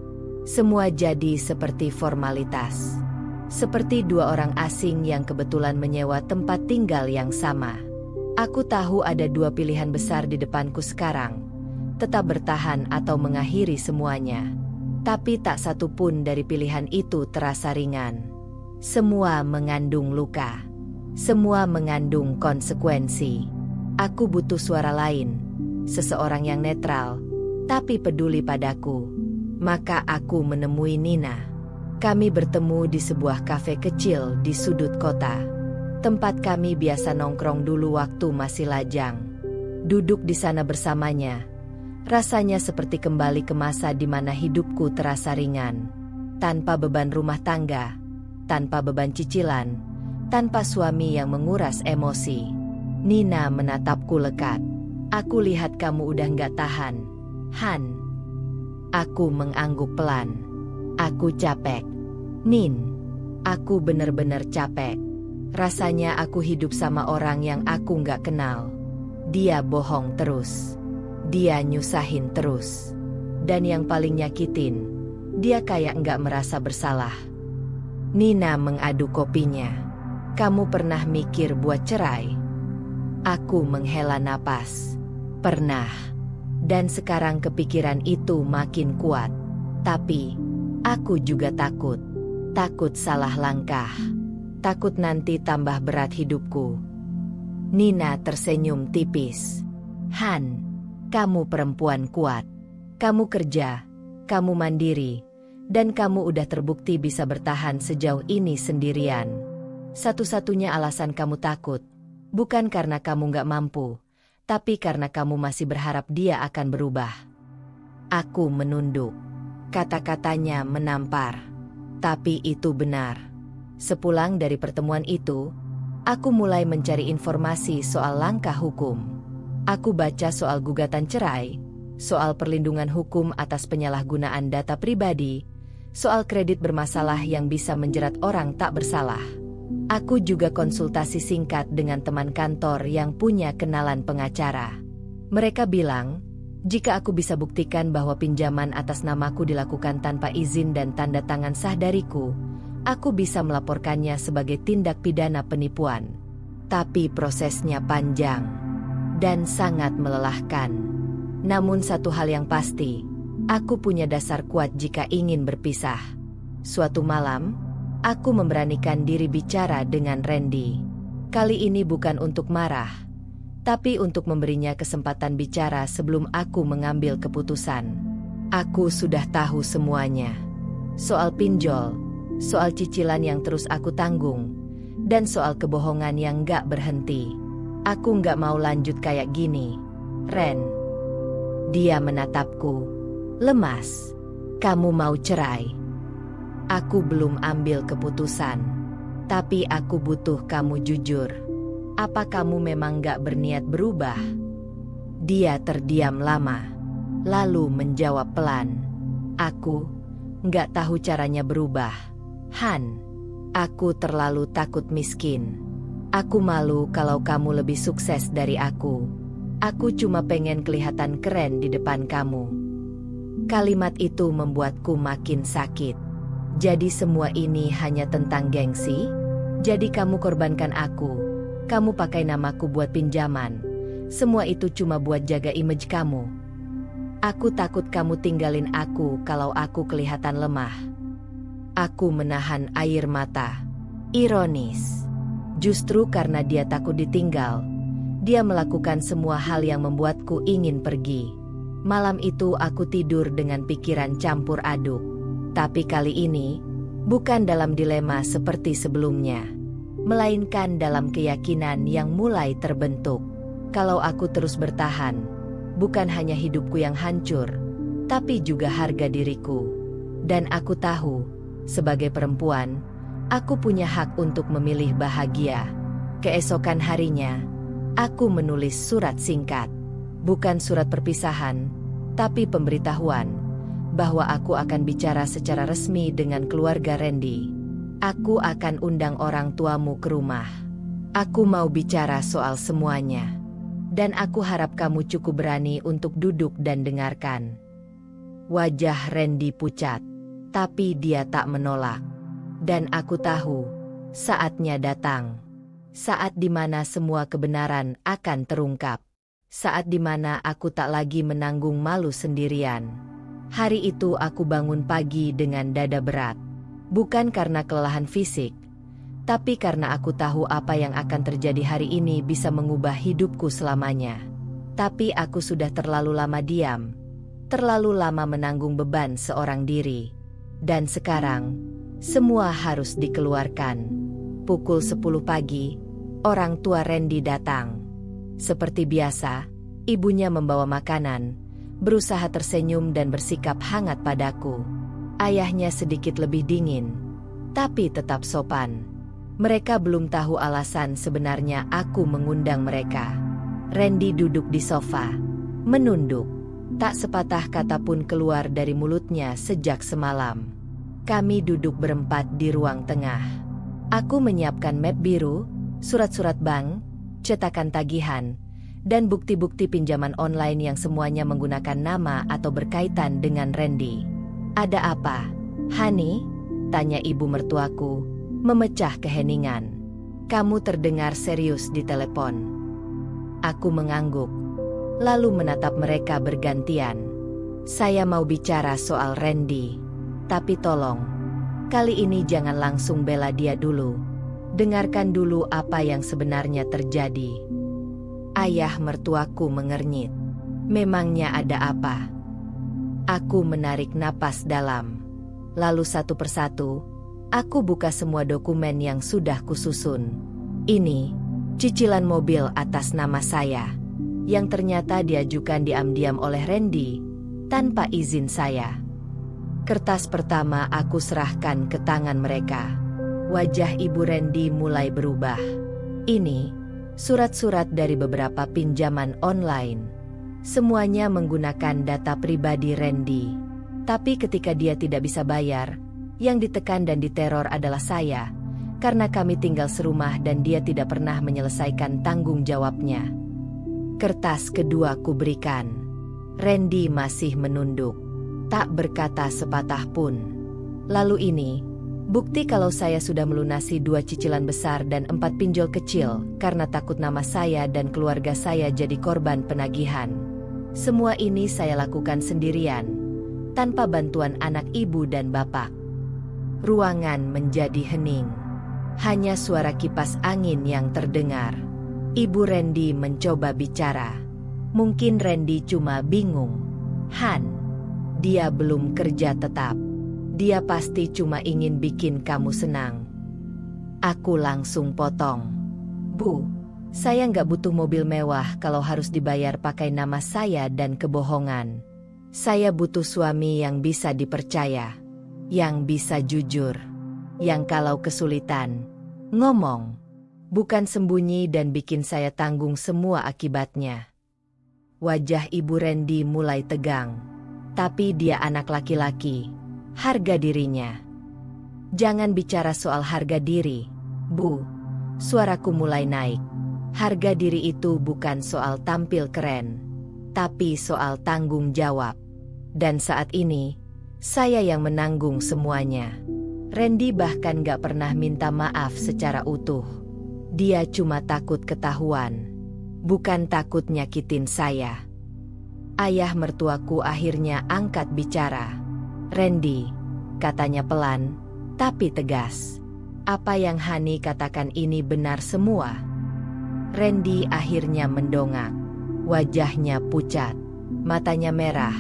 A: Semua jadi seperti formalitas. Seperti dua orang asing yang kebetulan menyewa tempat tinggal yang sama. Aku tahu ada dua pilihan besar di depanku sekarang. Tetap bertahan atau mengakhiri semuanya. Tapi tak satu pun dari pilihan itu terasa ringan. Semua mengandung luka. Semua mengandung konsekuensi. Aku butuh suara lain. Seseorang yang netral, tapi peduli padaku. Maka aku menemui Nina. Kami bertemu di sebuah kafe kecil di sudut kota. Tempat kami biasa nongkrong dulu waktu masih lajang. Duduk di sana bersamanya, rasanya seperti kembali ke masa di mana hidupku terasa ringan. Tanpa beban rumah tangga, tanpa beban cicilan, tanpa suami yang menguras emosi. Nina menatapku lekat. "Aku lihat kamu udah nggak tahan, Han." Aku mengangguk pelan. "Aku capek, Nin. Aku bener-bener capek. Rasanya aku hidup sama orang yang aku nggak kenal. Dia bohong terus. Dia nyusahin terus. Dan yang paling nyakitin, dia kayak nggak merasa bersalah." Nina mengaduk kopinya. "Kamu pernah mikir buat cerai?" Aku menghela napas. Pernah. Dan sekarang kepikiran itu makin kuat. Tapi, aku juga takut. Takut salah langkah. Takut nanti tambah berat hidupku. Nina tersenyum tipis. "Han, kamu perempuan kuat. Kamu kerja, kamu mandiri, dan kamu udah terbukti bisa bertahan sejauh ini sendirian. Satu-satunya alasan kamu takut, bukan karena kamu nggak mampu, tapi karena kamu masih berharap dia akan berubah." Aku menunduk. Kata-katanya menampar. Tapi itu benar. Sepulang dari pertemuan itu, aku mulai mencari informasi soal langkah hukum. Aku baca soal gugatan cerai, soal perlindungan hukum atas penyalahgunaan data pribadi, soal kredit bermasalah yang bisa menjerat orang tak bersalah. Aku juga konsultasi singkat dengan teman kantor yang punya kenalan pengacara. Mereka bilang, jika aku bisa buktikan bahwa pinjaman atas namaku dilakukan tanpa izin dan tanda tangan sah dariku, aku bisa melaporkannya sebagai tindak pidana penipuan. Tapi prosesnya panjang dan sangat melelahkan. Namun satu hal yang pasti, aku punya dasar kuat jika ingin berpisah. Suatu malam, aku memberanikan diri bicara dengan Randy. Kali ini bukan untuk marah, tapi untuk memberinya kesempatan bicara sebelum aku mengambil keputusan. Aku sudah tahu semuanya. Soal pinjol, soal cicilan yang terus aku tanggung, dan soal kebohongan yang gak berhenti. Aku gak mau lanjut kayak gini, Ren. Dia menatapku. Lemas. Kamu mau cerai? Aku belum ambil keputusan. Tapi aku butuh kamu jujur. Apa kamu memang gak berniat berubah? Dia terdiam lama, lalu menjawab pelan. Aku gak tahu caranya berubah, Han. Aku terlalu takut miskin. Aku malu kalau kamu lebih sukses dari aku. Aku cuma pengen kelihatan keren di depan kamu. Kalimat itu membuatku makin sakit. Jadi semua ini hanya tentang gengsi? Jadi kamu korbankan aku. Kamu pakai namaku buat pinjaman. Semua itu cuma buat jaga image kamu. Aku takut kamu tinggalin aku kalau aku kelihatan lemah. Aku menahan air mata. Ironis. Justru karena dia takut ditinggal, dia melakukan semua hal yang membuatku ingin pergi. Malam itu aku tidur dengan pikiran campur aduk. Tapi kali ini, bukan dalam dilema seperti sebelumnya, melainkan dalam keyakinan yang mulai terbentuk. Kalau aku terus bertahan, bukan hanya hidupku yang hancur, tapi juga harga diriku. Dan aku tahu, sebagai perempuan, aku punya hak untuk memilih bahagia. Keesokan harinya, aku menulis surat singkat. Bukan surat perpisahan, tapi pemberitahuan bahwa aku akan bicara secara resmi dengan keluarga Randy. Aku akan undang orang tuamu ke rumah. Aku mau bicara soal semuanya. Dan aku harap kamu cukup berani untuk duduk dan dengarkan. Wajah Randy pucat, tapi dia tak menolak. Dan aku tahu, saatnya datang. Saat di mana semua kebenaran akan terungkap. Saat di mana aku tak lagi menanggung malu sendirian. Hari itu aku bangun pagi dengan dada berat. Bukan karena kelelahan fisik, tapi karena aku tahu apa yang akan terjadi hari ini bisa mengubah hidupku selamanya. Tapi aku sudah terlalu lama diam. Terlalu lama menanggung beban seorang diri. Dan sekarang, semua harus dikeluarkan. Pukul 10 pagi, orang tua Randy datang. Seperti biasa, ibunya membawa makanan, berusaha tersenyum dan bersikap hangat padaku. Ayahnya sedikit lebih dingin, tapi tetap sopan. Mereka belum tahu alasan sebenarnya aku mengundang mereka. Randy duduk di sofa, menunduk. Tak sepatah kata pun keluar dari mulutnya sejak semalam. Kami duduk berempat di ruang tengah. Aku menyiapkan map biru, surat-surat bank, cetakan tagihan, dan bukti-bukti pinjaman online yang semuanya menggunakan nama atau berkaitan dengan Randy. Ada apa, Hani? Tanya ibu mertuaku, memecah keheningan. Kamu terdengar serius di telepon. Aku mengangguk, lalu menatap mereka bergantian. Saya mau bicara soal Randy, tapi tolong, kali ini jangan langsung bela dia dulu. Dengarkan dulu apa yang sebenarnya terjadi. Ayah mertuaku mengernyit. Memangnya ada apa? Aku menarik napas dalam. Lalu satu persatu, aku buka semua dokumen yang sudah kususun. Ini, cicilan mobil atas nama saya, yang ternyata diajukan diam-diam oleh Randy, tanpa izin saya. Kertas pertama aku serahkan ke tangan mereka. Wajah Ibu Randy mulai berubah. Ini surat-surat dari beberapa pinjaman online. Semuanya menggunakan data pribadi Randy. Tapi ketika dia tidak bisa bayar, yang ditekan dan diteror adalah saya, karena kami tinggal serumah dan dia tidak pernah menyelesaikan tanggung jawabnya. Kertas kedua kuberikan. Randy masih menunduk, tak berkata sepatah pun. Lalu ini, bukti kalau saya sudah melunasi 2 cicilan besar dan 4 pinjol kecil karena takut nama saya dan keluarga saya jadi korban penagihan. Semua ini saya lakukan sendirian, tanpa bantuan anak ibu dan bapak. Ruangan menjadi hening. Hanya suara kipas angin yang terdengar. Ibu Randy mencoba bicara. Mungkin Randy cuma bingung. Han, dia belum kerja tetap. Dia pasti cuma ingin bikin kamu senang. Aku langsung potong. Bu, saya nggak butuh mobil mewah kalau harus dibayar pakai nama saya dan kebohongan. Saya butuh suami yang bisa dipercaya, yang bisa jujur, yang kalau kesulitan, ngomong, bukan sembunyi dan bikin saya tanggung semua akibatnya. Wajah Ibu Randy mulai tegang, tapi dia anak laki-laki. Harga dirinya. Jangan bicara soal harga diri, Bu. Suaraku mulai naik. Harga diri itu bukan soal tampil keren, tapi soal tanggung jawab. Dan saat ini, saya yang menanggung semuanya. Randy bahkan gak pernah minta maaf secara utuh. Dia cuma takut ketahuan, bukan takut nyakitin saya. Ayah mertuaku akhirnya angkat bicara. Randy, katanya pelan, tapi tegas. Apa yang Hani katakan ini benar semua? Randy akhirnya mendongak. Wajahnya pucat, matanya merah,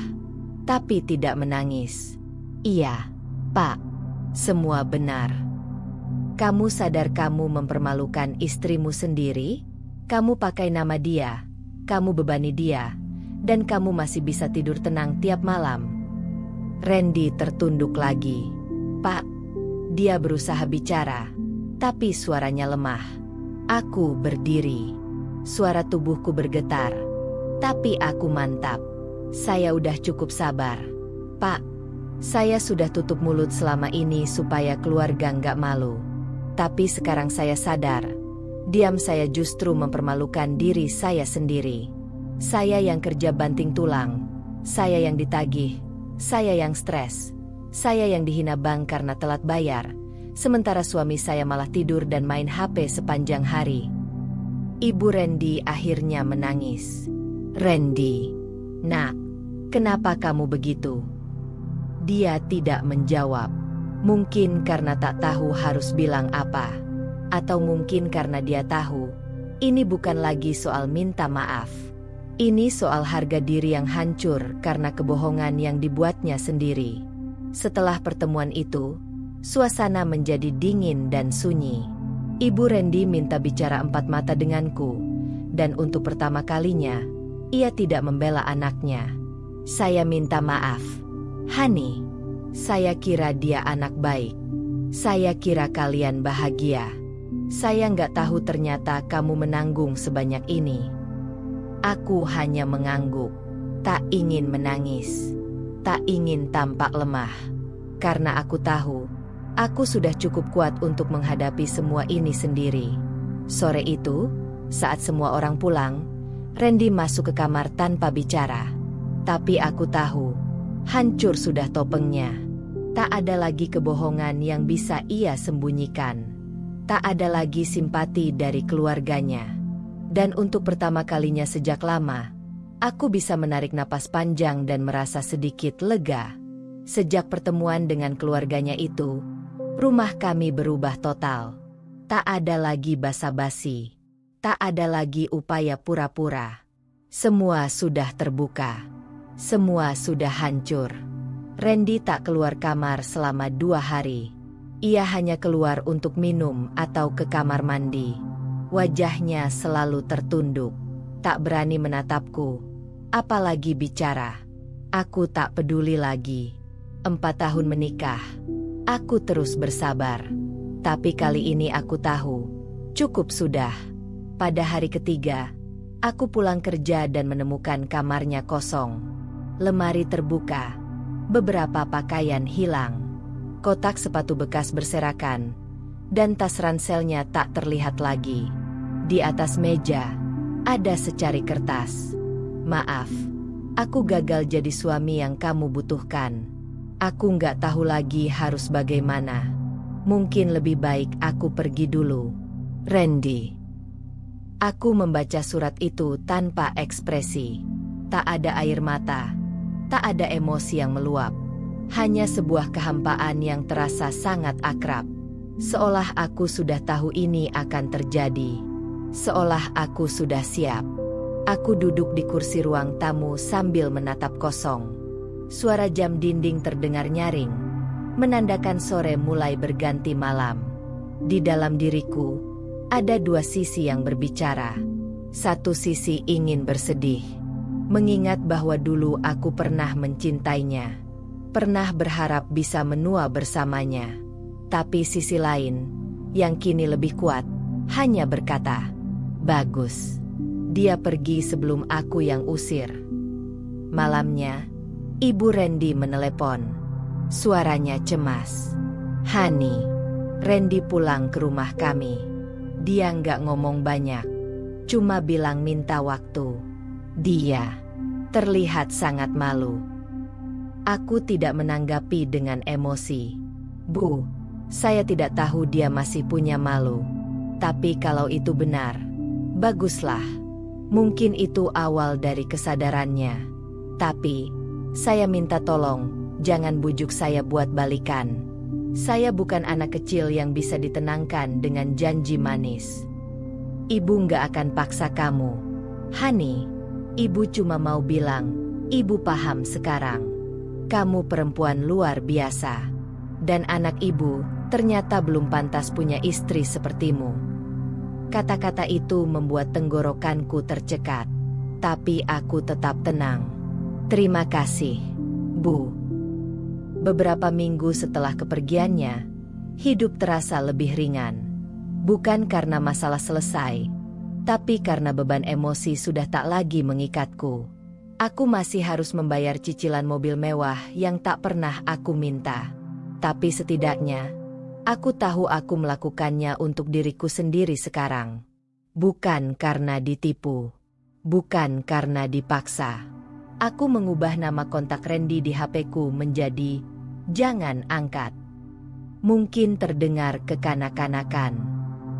A: tapi tidak menangis. Iya, Pak, semua benar. Kamu sadar kamu mempermalukan istrimu sendiri? Kamu pakai nama dia, kamu bebani dia, dan kamu masih bisa tidur tenang tiap malam. Randy tertunduk lagi. Pak, dia berusaha bicara, tapi suaranya lemah. Aku berdiri. Suara tubuhku bergetar. Tapi aku mantap. Saya udah cukup sabar. Pak, saya sudah tutup mulut selama ini supaya keluarga nggak malu. Tapi sekarang saya sadar, diam saya justru mempermalukan diri saya sendiri. Saya yang kerja banting tulang, saya yang ditagih, saya yang stres, saya yang dihina bank karena telat bayar, sementara suami saya malah tidur dan main HP sepanjang hari. Ibu Randy akhirnya menangis. Randy, nak, kenapa kamu begitu? Dia tidak menjawab. Mungkin karena tak tahu harus bilang apa. Atau mungkin karena dia tahu, ini bukan lagi soal minta maaf. Ini soal harga diri yang hancur karena kebohongan yang dibuatnya sendiri. Setelah pertemuan itu, suasana menjadi dingin dan sunyi. Ibu Randy minta bicara 4 mata denganku, dan untuk pertama kalinya, ia tidak membela anaknya. Saya minta maaf. Hani, saya kira dia anak baik. Saya kira kalian bahagia. Saya nggak tahu ternyata kamu menanggung sebanyak ini. Aku hanya mengangguk, tak ingin menangis, tak ingin tampak lemah. Karena aku tahu, aku sudah cukup kuat untuk menghadapi semua ini sendiri. Sore itu, saat semua orang pulang, Randy masuk ke kamar tanpa bicara. Tapi aku tahu, hancur sudah topengnya. Tak ada lagi kebohongan yang bisa ia sembunyikan. Tak ada lagi simpati dari keluarganya. Dan untuk pertama kalinya sejak lama, aku bisa menarik napas panjang dan merasa sedikit lega. Sejak pertemuan dengan keluarganya itu, rumah kami berubah total. Tak ada lagi basa-basi. Tak ada lagi upaya pura-pura. Semua sudah terbuka. Semua sudah hancur. Randy tak keluar kamar selama 2 hari. Ia hanya keluar untuk minum atau ke kamar mandi. Wajahnya selalu tertunduk, tak berani menatapku, apalagi bicara. Aku tak peduli lagi. 4 tahun menikah, aku terus bersabar. Tapi kali ini aku tahu, cukup sudah. Pada hari ketiga, aku pulang kerja dan menemukan kamarnya kosong. Lemari terbuka, beberapa pakaian hilang, kotak sepatu bekas berserakan, dan tas ranselnya tak terlihat lagi. Di atas meja, ada secari kertas. Maaf, aku gagal jadi suami yang kamu butuhkan. Aku nggak tahu lagi harus bagaimana. Mungkin lebih baik aku pergi dulu. Randy. Aku membaca surat itu tanpa ekspresi. Tak ada air mata. Tak ada emosi yang meluap. Hanya sebuah kehampaan yang terasa sangat akrab. Seolah aku sudah tahu ini akan terjadi. Seolah aku sudah siap. Aku duduk di kursi ruang tamu sambil menatap kosong. Suara jam dinding terdengar nyaring, menandakan sore mulai berganti malam. Di dalam diriku, ada dua sisi yang berbicara. Satu sisi ingin bersedih, mengingat bahwa dulu aku pernah mencintainya, pernah berharap bisa menua bersamanya. Tapi sisi lain, yang kini lebih kuat, hanya berkata, bagus. Dia pergi sebelum aku yang usir. Malamnya, Ibu Randy menelepon. Suaranya cemas. Hani, Randy pulang ke rumah kami. Dia nggak ngomong banyak, cuma bilang minta waktu. Dia terlihat sangat malu. Aku tidak menanggapi dengan emosi. Bu, saya tidak tahu dia masih punya malu. Tapi kalau itu benar, baguslah. Mungkin itu awal dari kesadarannya. Tapi, saya minta tolong, jangan bujuk saya buat balikan. Saya bukan anak kecil yang bisa ditenangkan dengan janji manis. Ibu nggak akan paksa kamu. Hani, ibu cuma mau bilang, ibu paham sekarang. Kamu perempuan luar biasa. Dan anak ibu ternyata belum pantas punya istri sepertimu. Kata-kata itu membuat tenggorokanku tercekat. Tapi aku tetap tenang. Terima kasih, Bu. Beberapa minggu setelah kepergiannya, hidup terasa lebih ringan. Bukan karena masalah selesai, tapi karena beban emosi sudah tak lagi mengikatku. Aku masih harus membayar cicilan mobil mewah yang tak pernah aku minta. Tapi setidaknya, aku tahu aku melakukannya untuk diriku sendiri sekarang. Bukan karena ditipu. Bukan karena dipaksa. Aku mengubah nama kontak Randy di HP-ku menjadi "Jangan Angkat". Mungkin terdengar kekanak-kanakan,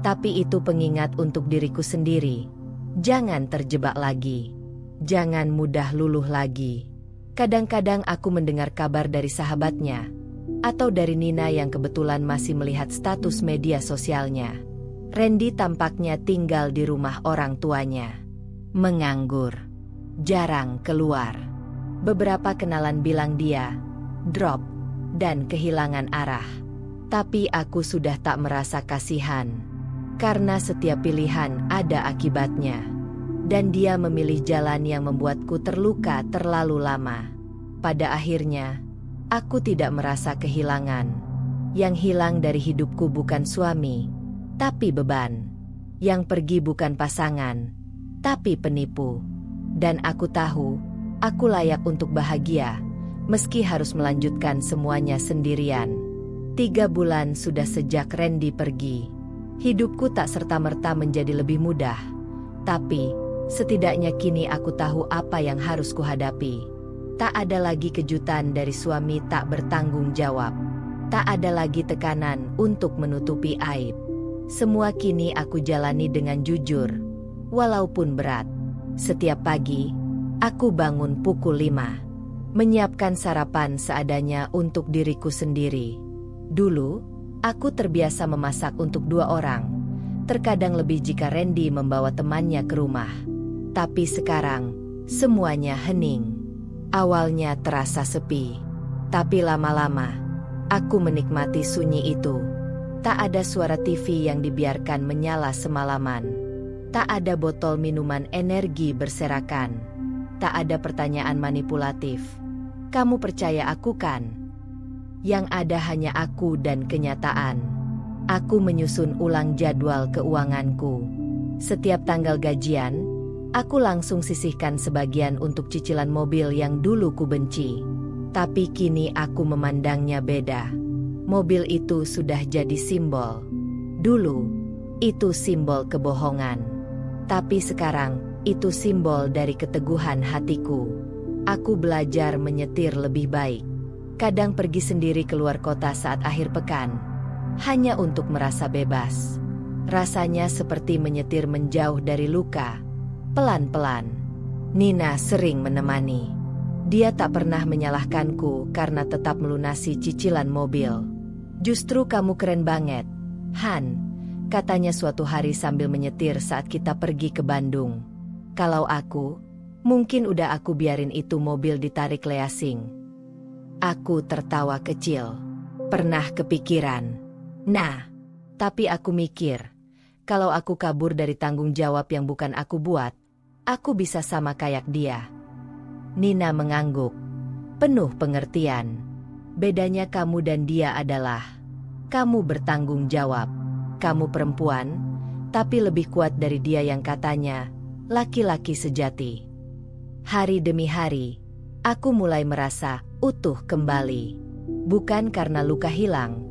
A: tapi itu pengingat untuk diriku sendiri. Jangan terjebak lagi. Jangan mudah luluh lagi. Kadang-kadang aku mendengar kabar dari sahabatnya, atau dari Nina yang kebetulan masih melihat status media sosialnya. Randy tampaknya tinggal di rumah orang tuanya. Menganggur. Jarang keluar. Beberapa kenalan bilang dia drop dan kehilangan arah. Tapi aku sudah tak merasa kasihan. Karena setiap pilihan ada akibatnya. Dan dia memilih jalan yang membuatku terluka terlalu lama. Pada akhirnya, aku tidak merasa kehilangan. Yang hilang dari hidupku bukan suami, tapi beban. Yang pergi bukan pasangan, tapi penipu. Dan aku tahu, aku layak untuk bahagia, meski harus melanjutkan semuanya sendirian. 3 bulan sudah sejak Randy pergi. Hidupku tak serta-merta menjadi lebih mudah. Tapi, setidaknya kini aku tahu apa yang harus kuhadapi. Tak ada lagi kejutan dari suami tak bertanggung jawab. Tak ada lagi tekanan untuk menutupi aib. Semua kini aku jalani dengan jujur, walaupun berat. Setiap pagi, aku bangun pukul 5. Menyiapkan sarapan seadanya untuk diriku sendiri. Dulu, aku terbiasa memasak untuk 2 orang. Terkadang lebih jika Randy membawa temannya ke rumah. Tapi sekarang, semuanya hening. Awalnya terasa sepi. Tapi lama-lama, aku menikmati sunyi itu. Tak ada suara TV yang dibiarkan menyala semalaman. Tak ada botol minuman energi berserakan. Tak ada pertanyaan manipulatif. Kamu percaya aku kan? Yang ada hanya aku dan kenyataan. Aku menyusun ulang jadwal keuanganku. Setiap tanggal gajian, aku langsung sisihkan sebagian untuk cicilan mobil yang dulu ku benci. Tapi kini aku memandangnya beda. Mobil itu sudah jadi simbol. Dulu, itu simbol kebohongan. Tapi sekarang, itu simbol dari keteguhan hatiku. Aku belajar menyetir lebih baik. Kadang pergi sendiri keluar kota saat akhir pekan. Hanya untuk merasa bebas. Rasanya seperti menyetir menjauh dari luka. Pelan-pelan. Nina sering menemani. Dia tak pernah menyalahkanku karena tetap melunasi cicilan mobil. "Justru kamu keren banget, Han," katanya suatu hari sambil menyetir saat kita pergi ke Bandung. "Kalau aku, mungkin udah aku biarin itu mobil ditarik leasing." Aku tertawa kecil. Pernah kepikiran. Nah, tapi aku mikir, kalau aku kabur dari tanggung jawab yang bukan aku buat, aku bisa sama kayak dia. Nina mengangguk, penuh pengertian. Bedanya kamu dan dia adalah, kamu bertanggung jawab. Kamu perempuan, tapi lebih kuat dari dia yang katanya laki-laki sejati. Hari demi hari, aku mulai merasa utuh kembali. Bukan karena luka hilang,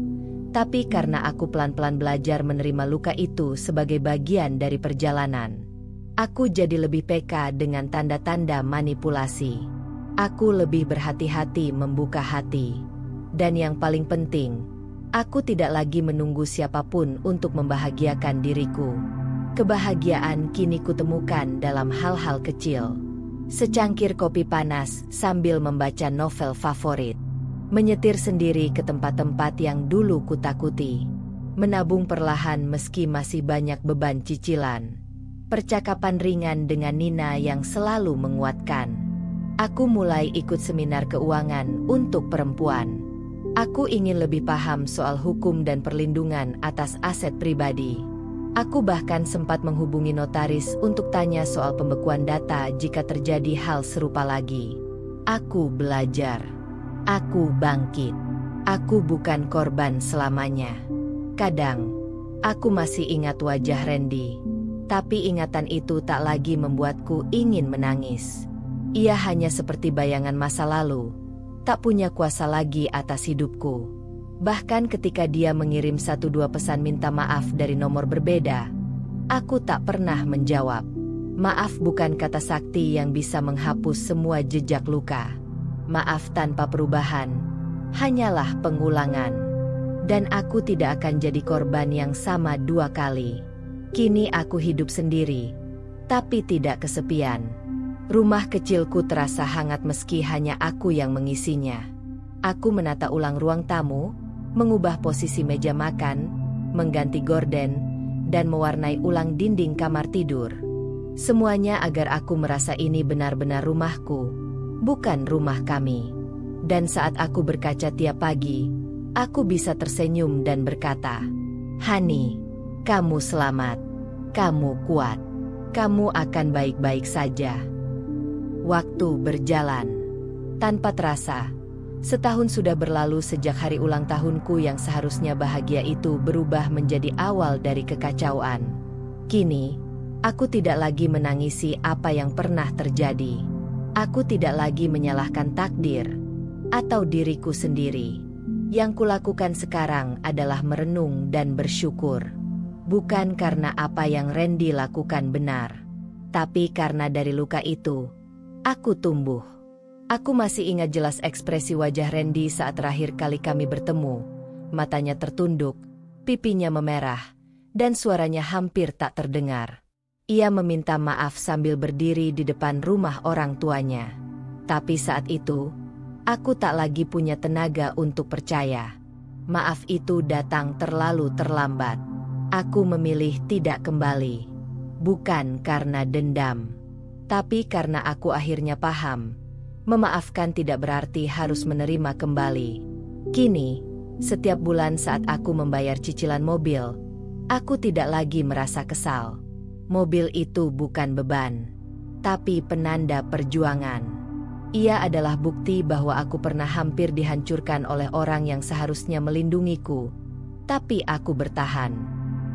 A: tapi karena aku pelan-pelan belajar menerima luka itu sebagai bagian dari perjalanan. Aku jadi lebih peka dengan tanda-tanda manipulasi. Aku lebih berhati-hati membuka hati. Dan yang paling penting, aku tidak lagi menunggu siapapun untuk membahagiakan diriku. Kebahagiaan kini kutemukan dalam hal-hal kecil. Secangkir kopi panas sambil membaca novel favorit. Menyetir sendiri ke tempat-tempat yang dulu kutakuti. Menabung perlahan meski masih banyak beban cicilan. Percakapan ringan dengan Nina yang selalu menguatkan. Aku mulai ikut seminar keuangan untuk perempuan. Aku ingin lebih paham soal hukum dan perlindungan atas aset pribadi. Aku bahkan sempat menghubungi notaris untuk tanya soal pembekuan data jika terjadi hal serupa lagi. Aku belajar. Aku bangkit. Aku bukan korban selamanya. Kadang, aku masih ingat wajah Randy. Tapi ingatan itu tak lagi membuatku ingin menangis. Ia hanya seperti bayangan masa lalu. Tak punya kuasa lagi atas hidupku. Bahkan ketika dia mengirim 1-2 pesan minta maaf dari nomor berbeda, aku tak pernah menjawab. Maaf bukan kata sakti yang bisa menghapus semua jejak luka. Maaf tanpa perubahan, hanyalah pengulangan. Dan aku tidak akan jadi korban yang sama 2 kali. Kini aku hidup sendiri, tapi tidak kesepian. Rumah kecilku terasa hangat meski hanya aku yang mengisinya. Aku menata ulang ruang tamu, mengubah posisi meja makan, mengganti gorden, dan mewarnai ulang dinding kamar tidur. Semuanya agar aku merasa ini benar-benar rumahku, bukan rumah kami. Dan saat aku berkaca tiap pagi, aku bisa tersenyum dan berkata, "Hani, kamu selamat, kamu kuat, kamu akan baik-baik saja." Waktu berjalan. Tanpa terasa, setahun sudah berlalu sejak hari ulang tahunku yang seharusnya bahagia itu berubah menjadi awal dari kekacauan. Kini, aku tidak lagi menangisi apa yang pernah terjadi. Aku tidak lagi menyalahkan takdir atau diriku sendiri. Yang kulakukan sekarang adalah merenung dan bersyukur. Bukan karena apa yang Randy lakukan benar, tapi karena dari luka itu, aku tumbuh. Aku masih ingat jelas ekspresi wajah Randy saat terakhir kali kami bertemu. Matanya tertunduk, pipinya memerah, dan suaranya hampir tak terdengar. Ia meminta maaf sambil berdiri di depan rumah orang tuanya. Tapi saat itu, aku tak lagi punya tenaga untuk percaya. Maaf itu datang terlalu terlambat. Aku memilih tidak kembali. Bukan karena dendam, tapi karena aku akhirnya paham, memaafkan tidak berarti harus menerima kembali. Kini, setiap bulan saat aku membayar cicilan mobil, aku tidak lagi merasa kesal. Mobil itu bukan beban, tapi penanda perjuangan. Ia adalah bukti bahwa aku pernah hampir dihancurkan oleh orang yang seharusnya melindungiku, Tapi aku bertahan.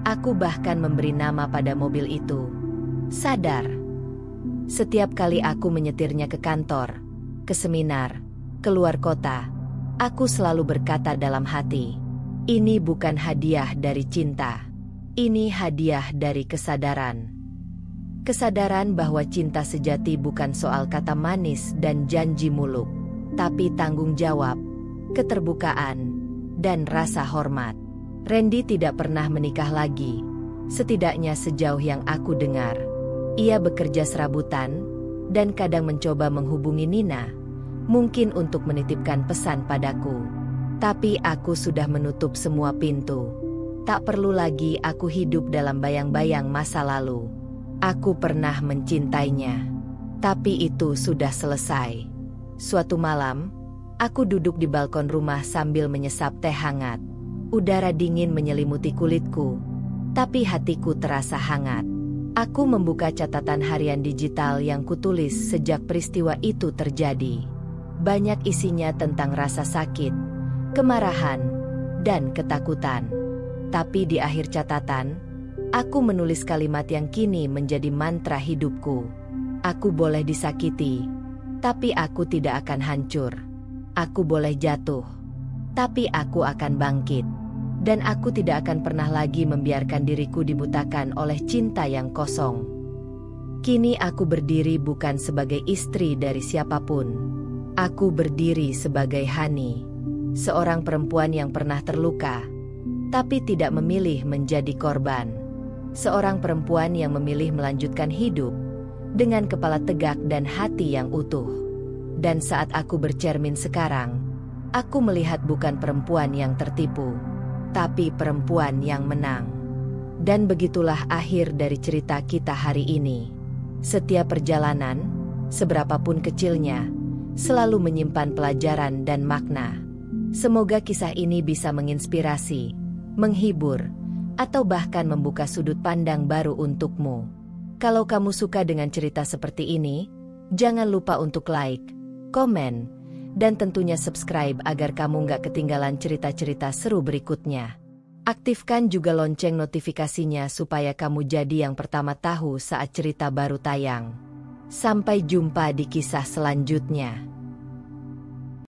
A: Aku bahkan memberi nama pada mobil itu. Sadar. Setiap kali aku menyetirnya ke kantor, ke seminar, keluar kota, aku selalu berkata dalam hati, ini bukan hadiah dari cinta. Ini hadiah dari kesadaran. Kesadaran bahwa cinta sejati bukan soal kata manis dan janji muluk, tapi tanggung jawab, keterbukaan, dan rasa hormat. Randy tidak pernah menikah lagi, setidaknya sejauh yang aku dengar. Ia bekerja serabutan, dan kadang mencoba menghubungi Nina, mungkin untuk menitipkan pesan padaku. Tapi aku sudah menutup semua pintu. Tak perlu lagi aku hidup dalam bayang-bayang masa lalu. Aku pernah mencintainya, tapi itu sudah selesai. Suatu malam, aku duduk di balkon rumah sambil menyesap teh hangat. Udara dingin menyelimuti kulitku, tapi hatiku terasa hangat. Aku membuka catatan harian digital yang kutulis sejak peristiwa itu terjadi. Banyak isinya tentang rasa sakit, kemarahan, dan ketakutan. Tapi di akhir catatan, aku menulis kalimat yang kini menjadi mantra hidupku. Aku boleh disakiti, tapi aku tidak akan hancur. Aku boleh jatuh, tapi aku akan bangkit. Dan aku tidak akan pernah lagi membiarkan diriku dibutakan oleh cinta yang kosong. Kini aku berdiri bukan sebagai istri dari siapapun. Aku berdiri sebagai Hani, seorang perempuan yang pernah terluka, tapi tidak memilih menjadi korban. Seorang perempuan yang memilih melanjutkan hidup dengan kepala tegak dan hati yang utuh. Dan saat aku bercermin sekarang, aku melihat bukan perempuan yang tertipu, tapi perempuan yang menang. Dan begitulah akhir dari cerita kita hari ini. Setiap perjalanan, seberapapun kecilnya, selalu menyimpan pelajaran dan makna. Semoga kisah ini bisa menginspirasi, menghibur, atau bahkan membuka sudut pandang baru untukmu. Kalau kamu suka dengan cerita seperti ini, jangan lupa untuk like, komen, dan tentunya subscribe agar kamu nggak ketinggalan cerita-cerita seru berikutnya. Aktifkan juga lonceng notifikasinya supaya kamu jadi yang pertama tahu saat cerita baru tayang. Sampai jumpa di kisah selanjutnya.